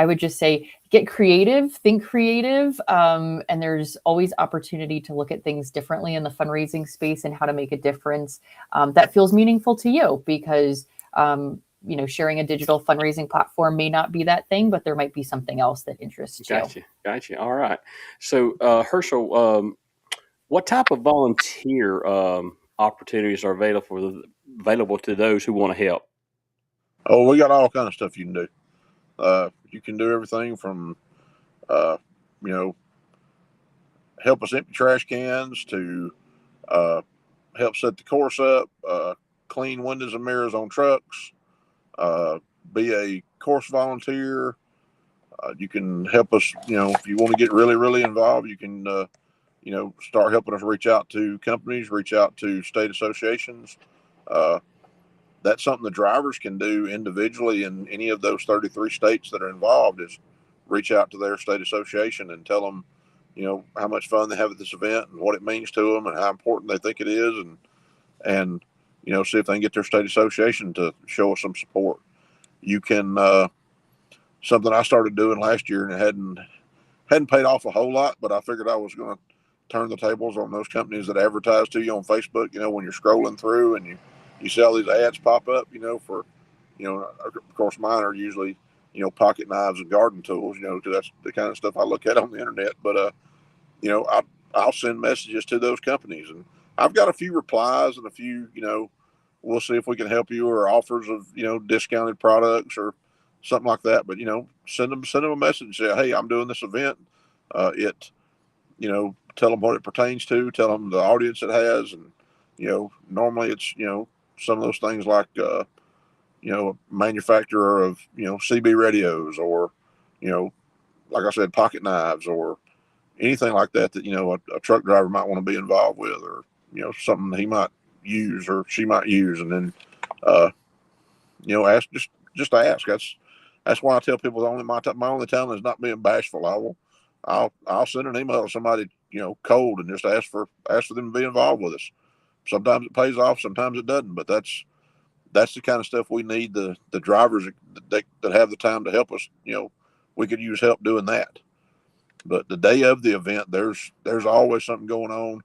S2: would just say, get creative, think creative. And there's always opportunity to look at things differently in the fundraising space and how to make a difference that feels meaningful to you, because sharing a digital fundraising platform may not be that thing, but there might be something else that interests you.
S1: Gotcha. All right. So, Herschel, what type of volunteer opportunities are available to those who want to help?
S3: Oh, we got all kind of stuff you can do. You can do everything from, help us empty trash cans, to help set the course up, clean windows and mirrors on trucks, be a course volunteer. You can help us, if you want to get really, really involved, you can, start helping us reach out to companies, reach out to state associations. That's something the drivers can do individually in any of those 33 states that are involved, is reach out to their state association and tell them, how much fun they have at this event and what it means to them and how important they think it is. And see if they can get their state association to show us some support. You can, something I started doing last year, and it hadn't paid off a whole lot, but I figured I was going to turn the tables on those companies that advertise to you on Facebook. When you're scrolling through and you see all these ads pop up, for, of course mine are usually, pocket knives and garden tools, because that's the kind of stuff I look at on the internet. But, I'll send messages to those companies, and I've got a few replies and a few, we'll see if we can help you, or offers of, discounted products or something like that. But, send them a message and say, hey, I'm doing this event. Tell them what it pertains to, tell them the audience it has. And, normally it's, some of those things like, manufacturer of, CB radios, or, like I said, pocket knives, or anything like that, a truck driver might want to be involved with, or, something he might use or she might use. And then, ask, just ask. That's why I tell people my only talent is not being bashful. I'll send an email to somebody, cold, and just ask for them to be involved with us. Sometimes it pays off, sometimes it doesn't, but that's the kind of stuff we need. The drivers that have the time to help us, we could use help doing that. But the day of the event, there's always something going on.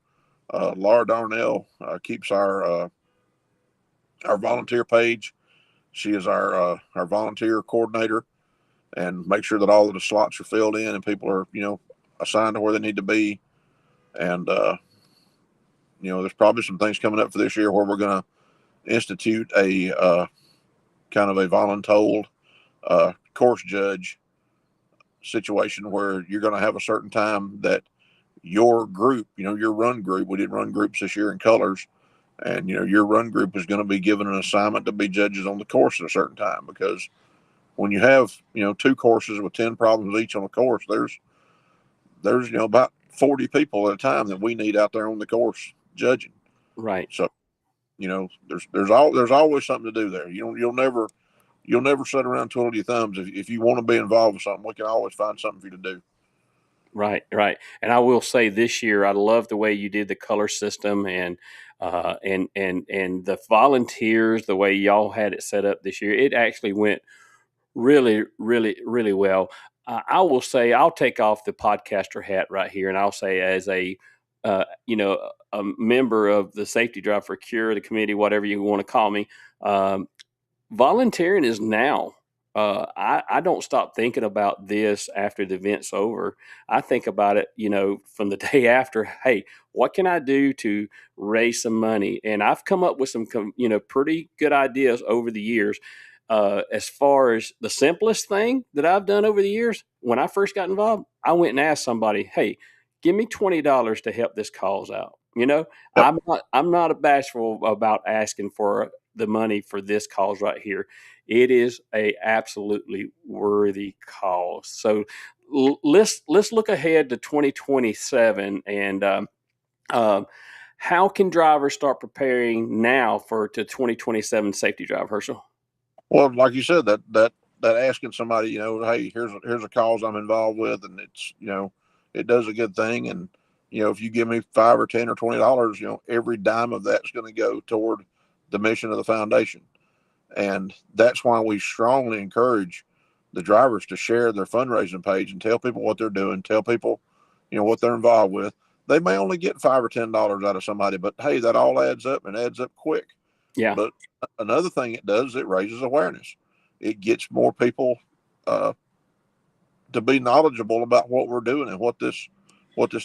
S3: Laura Darnell keeps our volunteer page. She is our volunteer coordinator, and make sure that all of the slots are filled in and people are, assigned to where they need to be. And, there's probably some things coming up for this year where we're going to institute a kind of a voluntold course judge situation, where you're going to have a certain time that your group, your run group, we did run groups this year in colors, and, your run group is going to be given an assignment to be judges on the course at a certain time. Because when you have, 2 courses with 10 problems each on a course, there's about 40 people at a time that we need out there on the course judging.
S1: Right.
S3: So, there's always something to do there. You'll never sit around twiddling your thumbs. If you want to be involved with something, we can always find something for you to do.
S1: Right. And I will say, this year, I love the way you did the color system, and the volunteers, the way y'all had it set up this year. It actually went really, really, really well. I will say, I'll take off the podcaster hat right here, and I'll say, as a member of the Safety Drive for Cure, the committee, whatever you want to call me, volunteering is now. I don't stop thinking about this after the event's over. I think about it, from the day after. Hey, what can I do to raise some money? And I've come up with some, pretty good ideas over the years. As far as the simplest thing that I've done over the years, when I first got involved, I went and asked somebody, hey, give me $20 to help this cause out.
S3: Yep.
S1: I'm not bashful about asking for the money for this cause right here. It is a absolutely worthy cause. So let's look ahead to 2027, and how can drivers start preparing now to 2027 Safety Drive, Herschel?
S3: Well, like you said, that asking somebody, hey, here's a cause I'm involved with, and it's, it does a good thing. And, if you give me $5 or $10 or $20, every dime of that's going to go toward the mission of the foundation. And that's why we strongly encourage the drivers to share their fundraising page and tell people what they're doing, tell people, what they're involved with. They may only get $5 or $10 out of somebody, but hey, that all adds up, and adds up quick.
S1: Yeah.
S3: But another thing it does, it raises awareness. It gets more people to be knowledgeable about what we're doing and what this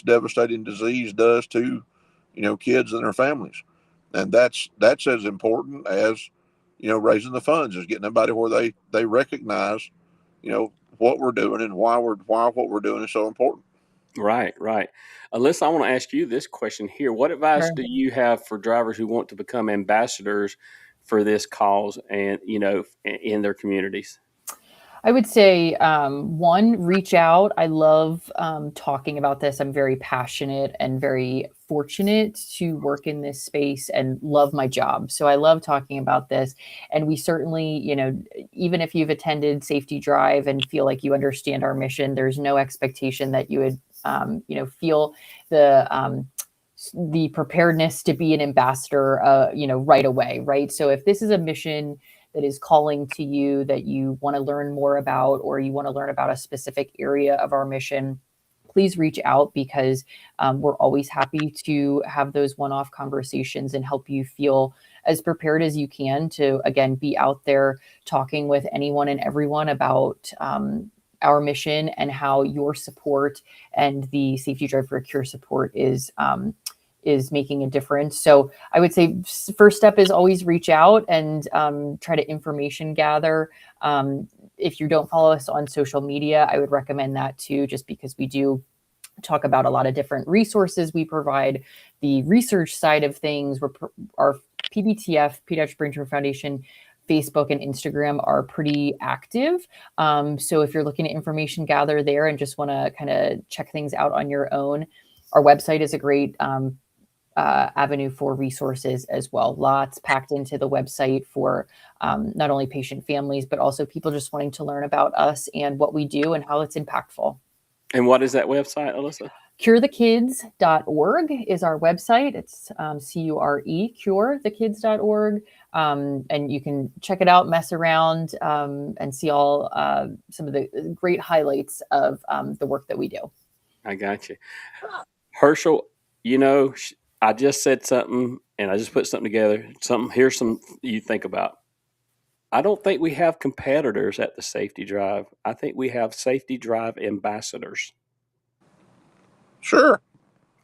S3: devastating disease does to, kids and their families. And that's as important as, raising the funds, is getting everybody where they recognize, what we're doing and why what we're doing is so important.
S1: Right, right. Alyssa, I want to ask you this question here. What advice
S2: Sure.
S1: do you have for drivers who want to become ambassadors for this cause and, in their communities?
S2: I would say, one, reach out. I love talking about this. I'm very passionate and very fortunate to work in this space and love my job. So I love talking about this. And we certainly, even if you've attended Safety Drive and feel like you understand our mission, there's no expectation that you would, feel the preparedness to be an ambassador, right away, right? So if this is a mission that is calling to you that you want to learn more about, or you want to learn about a specific area of our mission, please reach out, because we're always happy to have those one-off conversations and help you feel as prepared as you can to, again, be out there talking with anyone and everyone about our mission and how your support and the Safety Drive for a Cure support is making a difference. So I would say first step is always reach out and try to information gather. If you don't follow us on social media, I would recommend that too, just because we do talk about a lot of different resources we provide. The research side of things, our PBTF, Pediatric Brain Tumor Foundation, Facebook and Instagram are pretty active. So if you're looking at information gather there and just want to kind of check things out on your own, our website is a great avenue for resources as well. Lots packed into the website for not only patient families, but also people just wanting to learn about us and what we do and how it's impactful.
S1: And what is that website, Alyssa?
S2: curethekids.org is our website. It's CURE, curethekids.org. And you can check it out, mess around, and see all some of the great highlights of the work that we do.
S1: I got you. Herschel, I just said something and I just put something together. Here's some you think about. I don't think we have competitors at the Safety Drive. I think we have Safety Drive ambassadors.
S3: Sure.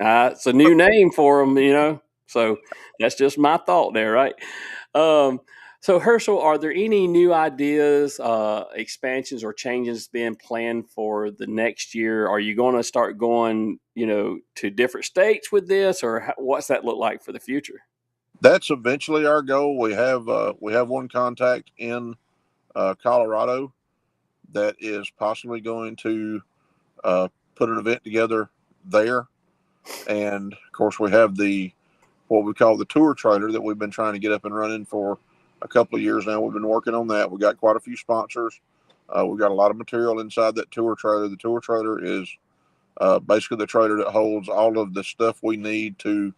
S1: It's a new name for them, So that's just my thought there, right? So Herschel, are there any new ideas, expansions, or changes being planned for the next year? Are you going to start going, to different states with this, or what's that look like for the future?
S3: That's eventually our goal. We have one contact in Colorado that is possibly going to put an event together there, and of course we have what we call the tour trailer that we've been trying to get up and running for a couple of years now. We've been working on that. We got quite a few sponsors. We've got a lot of material inside that tour trailer. The tour trailer is basically the trailer that holds all of the stuff we need to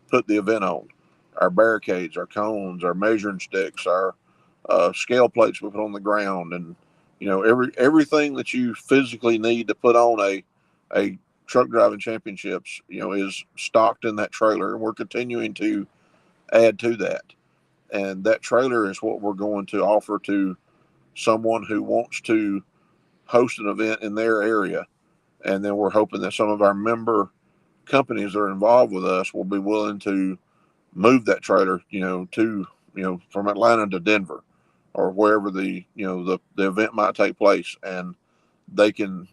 S3: put the event on. Our barricades, our cones, our measuring sticks, our scale plates we put on the ground, and everything that you physically need to put on a truck driving championships, is stocked in that trailer, and we're continuing to add to that. And that trailer is what we're going to offer to someone who wants to host an event in their area. And then we're hoping that some of our member companies that are involved with us will be willing to move that trailer, from Atlanta to Denver or wherever the event might take place. And they can,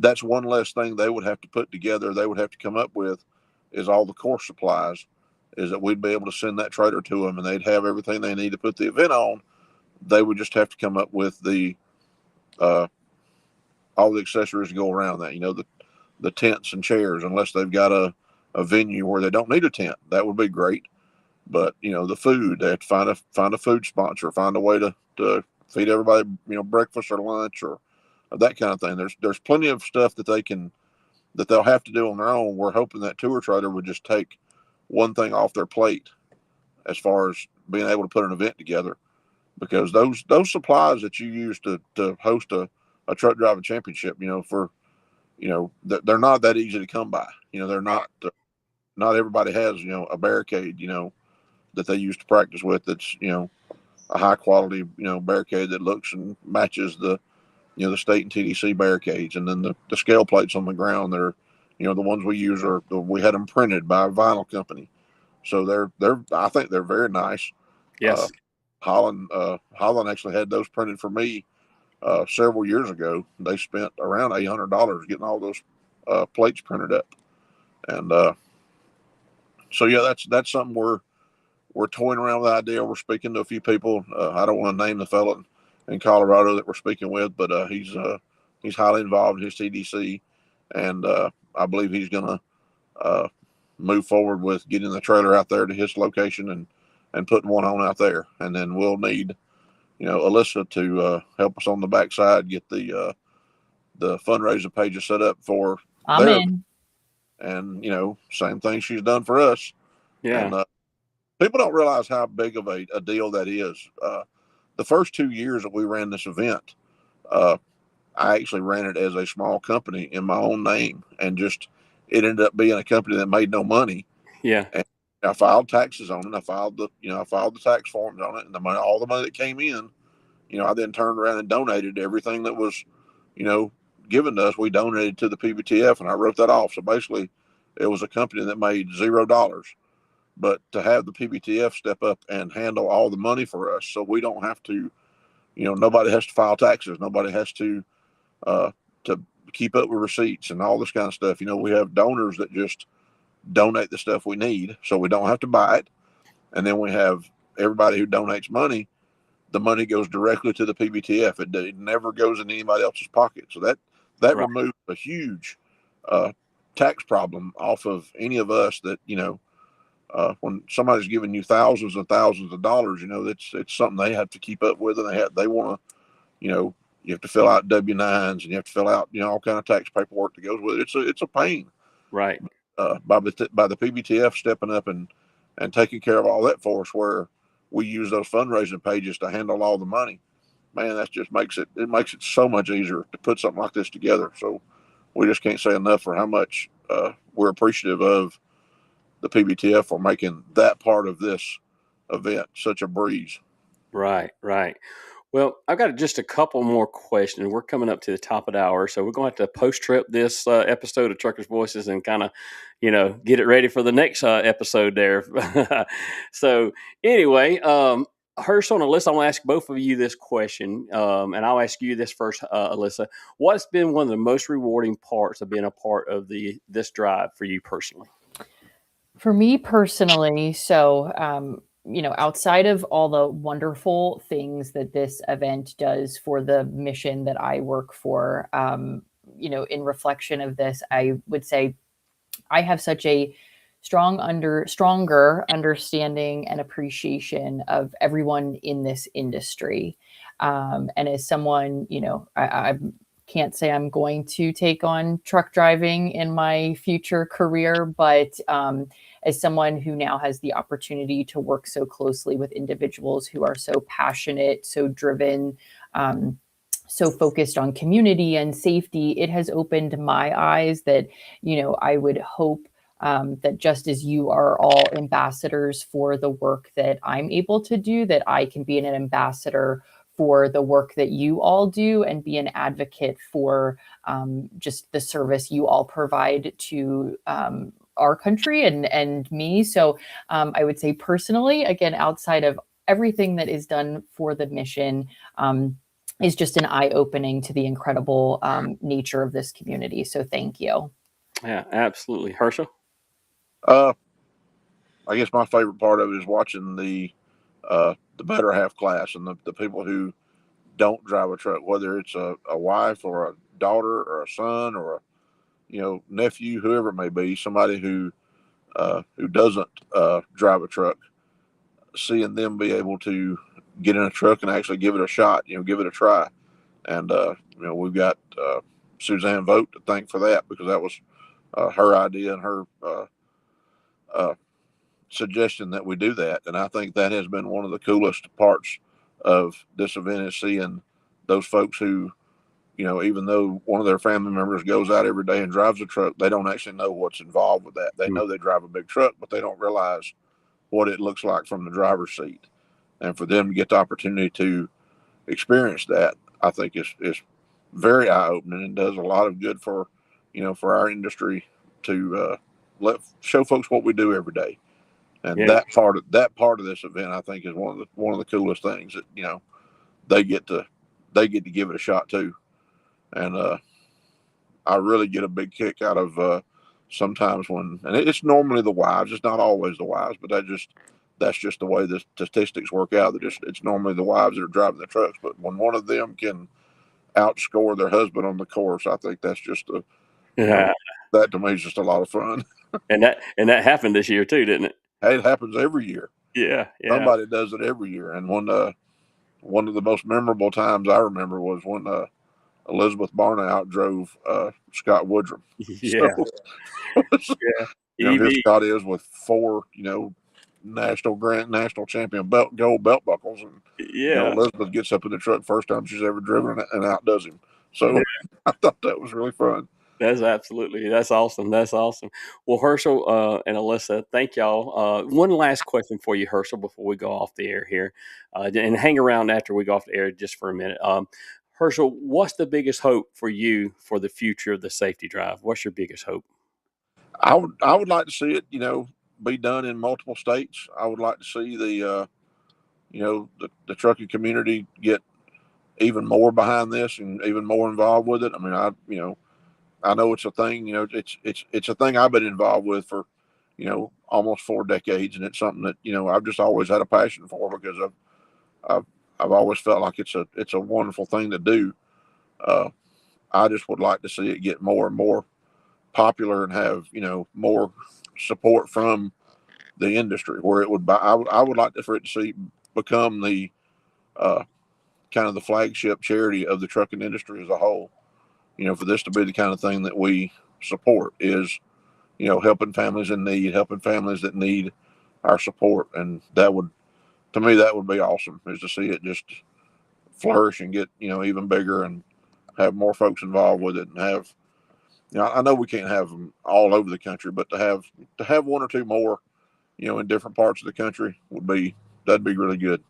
S3: that's one less thing they would have to put together. They would have to come up with is all the course supplies, is that we'd be able to send that trailer to them and they'd have everything they need to put the event on. They would just have to come up with all the accessories to go around that, the tents and chairs, unless they've got a venue where they don't need a tent. That would be great. But, the food, they have to find a food sponsor, find a way to feed everybody, breakfast or lunch or that kind of thing. There's plenty of stuff that they'll have to do on their own. We're hoping that tour trailer would just take one thing off their plate as far as being able to put an event together, because those supplies that you use to host a truck driving championship, they're not that easy to come by. They're not everybody has, a barricade, that they use to practice with. That's, a high quality, barricade that looks and matches the state and TDC barricades. And then the scale plates on the ground, they're, the ones we use we had them printed by a vinyl company. So I think they're very nice.
S1: Yes.
S3: Holland actually had those printed for me several years ago. They spent around $800 getting all those plates printed up. And so yeah, that's something we're toying around with the idea. We're speaking to a few people. I don't want to name the fellow in Colorado that we're speaking with, but he's highly involved in his TDC, and I believe he's going to move forward with getting the trailer out there to his location and putting one on out there. And then we'll need, Alissa to help us on the backside, get the fundraiser pages set up for their, and same thing she's done for us.
S1: Yeah.
S3: And people don't realize how big of a deal that is. The first 2 years that we ran this event, I actually ran it as a small company in my own name, and it ended up being a company that made no money.
S1: Yeah.
S3: And I filed taxes on it. I filed the tax forms on it, and all the money that came in, I then turned around and donated everything that was, given to us. We donated to the PBTF, and I wrote that off. So basically, it was a company that made $0. But to have the PBTF step up and handle all the money for us, so we don't have to, nobody has to file taxes, nobody has to keep up with receipts and all this kind of stuff. We have donors that just donate the stuff we need, so we don't have to buy it. And then we have everybody who donates money. The money goes directly to the PBTF. It never goes in anybody else's pocket. So that right. removes a huge tax problem off of any of us. That when somebody's giving you thousands and thousands of dollars, it's something they have to keep up with, and they want to, you have to fill out W-9s, and you have to fill out, all kind of tax paperwork that goes with it. It's a pain.
S1: Right.
S3: By the PBTF stepping up and taking care of all that for us, where we use those fundraising pages to handle all the money, man, that just makes it so much easier to put something like this together. So we just can't say enough for how much we're appreciative of the PBTF for making that part of this event such a breeze.
S1: Right. Well, I've got just a couple more questions. We're coming up to the top of the hour, so we're going to have to post-trip this episode of Truckers Voices and kind of, get it ready for the next episode there. So anyway, Herschel and Alissa, I want to ask both of you this question, and I'll ask you this first, Alissa. What's been one of the most rewarding parts of being a part of this drive for you personally?
S2: For me personally, so outside of all the wonderful things that this event does for the mission that I work for, in reflection of this, I would say I have such a stronger understanding and appreciation of everyone in this industry. And as someone, I can't say I'm going to take on truck driving in my future career, but as someone who now has the opportunity to work so closely with individuals who are so passionate, so driven, so focused on community and safety, it has opened my eyes that, I would hope that just as you are all ambassadors for the work that I'm able to do, that I can be an ambassador for the work that you all do and be an advocate for just the service you all provide to our country and me. So I would say personally, again, outside of everything that is done for the mission, is just an eye-opening to the incredible nature of this community. So thank you.
S1: Yeah, absolutely. Herschel?
S3: I guess my favorite part of it is watching the better half class and the people who don't drive a truck, whether it's a wife or a daughter or a son or a nephew, whoever it may be, somebody who doesn't drive a truck, seeing them be able to get in a truck and actually give it a shot, give it a try. And we've got Suzanne Vogt to thank for that, because that was her idea and her suggestion that we do that. And I think that has been one of the coolest parts of this event, is seeing those folks who, even though one of their family members goes out every day and drives a truck, they don't actually know what's involved with that. They know they drive a big truck, but they don't realize what it looks like from the driver's seat. And for them to get the opportunity to experience that, I think is very eye-opening, and does a lot of good for our industry to show folks what we do every day. And that part of this event, I think, is one of the coolest things that they get to give it a shot too. And I really get a big kick out of sometimes when, and it's normally the wives. It's not always the wives, but that's just the way the statistics work out. It's normally the wives that are driving the trucks. But when one of them can outscore their husband on the course, I think that's just
S1: Yeah.
S3: That to me is just a lot of fun.
S1: And that happened this year too, didn't it?
S3: Hey, it happens every year.
S1: Yeah.
S3: Somebody does it every year. And one of the most memorable times I remember was when Elizabeth Barna outdrove Scott Woodrum.
S1: Yeah.
S3: So,
S1: Yeah.
S3: here Scott is with 4, national champion gold belt buckles, and
S1: Yeah.
S3: Elizabeth gets up in the truck first time she's ever driven and outdoes him. So I thought that was really fun.
S1: That's awesome. That's awesome. Well, Herschel and Alissa, thank y'all. One last question for you, Herschel, before we go off the air here, and hang around after we go off the air just for a minute. Herschel, what's the biggest hope for you for the future of the safety drive? What's your biggest hope?
S3: I would like to see it, be done in multiple states. I would like to see the trucking community get even more behind this and even more involved with it. I mean, I know it's a thing. It's a thing I've been involved with for almost 4 decades, and it's something that I've just always had a passion for, because I've always felt like it's a wonderful thing to do. I just would like to see it get more and more popular and have more support from the industry, where it would I would like for it to become the kind of the flagship charity of the trucking industry as a whole. For this to be the kind of thing that we support is helping families in need, helping families that need our support. And to me that would be awesome, is to see it just flourish and get even bigger and have more folks involved with it, and have I know we can't have them all over the country, but to have 1 or 2 more in different parts of the country that'd be really good.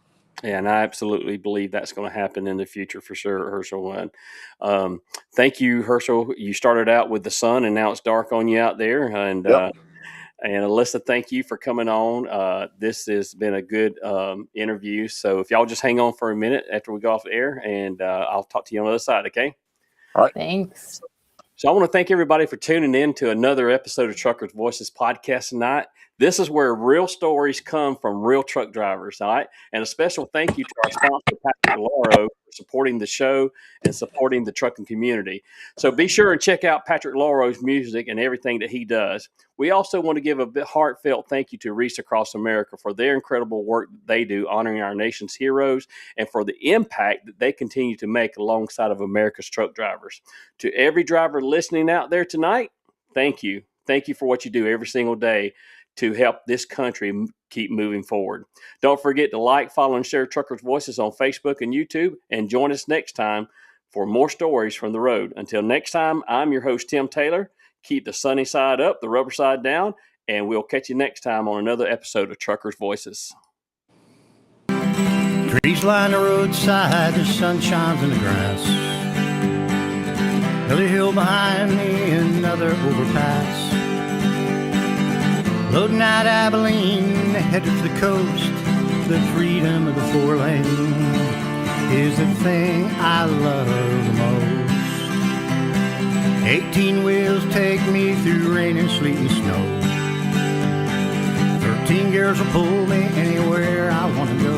S1: Yeah, and I absolutely believe that's going to happen in the future for sure, Herschel. And thank you, Herschel. You started out with the sun, and now it's dark on you out there. And
S3: Yep.
S1: And Alissa, thank you for coming on. This has been a good interview. So if y'all just hang on for a minute after we go off the air, and I'll talk to you on the other side, okay?
S3: All right.
S2: Thanks.
S1: So I want to thank everybody for tuning in to another episode of Truckers Voices podcast tonight. This is where real stories come from real truck drivers, all right? And a special thank you to our sponsor, Patrick Loro, for supporting the show and supporting the trucking community. So be sure and check out Patrick Loro's music and everything that he does. We also want to give a bit heartfelt thank you to Reese Across America for their incredible work that they do honoring our nation's heroes, and for the impact that they continue to make alongside of America's truck drivers. To every driver listening out there tonight, thank you. Thank you for what you do every single day to help this country keep moving forward. Don't forget to like, follow, and share Truckers Voices on Facebook and YouTube, and join us next time for more stories from the road. Until next time, I'm your host, Tim Taylor. Keep the sunny side up, the rubber side down, and we'll catch you next time on another episode of Truckers Voices.
S4: Trees line the roadside, the sun shines in the grass. Hilly hill behind me, another overpass. Loading out Abilene, headed to the coast. The freedom of the 4-lane is the thing I love the most. 18 wheels take me through rain and sleet and snow. 13 girls will pull me anywhere I want to go.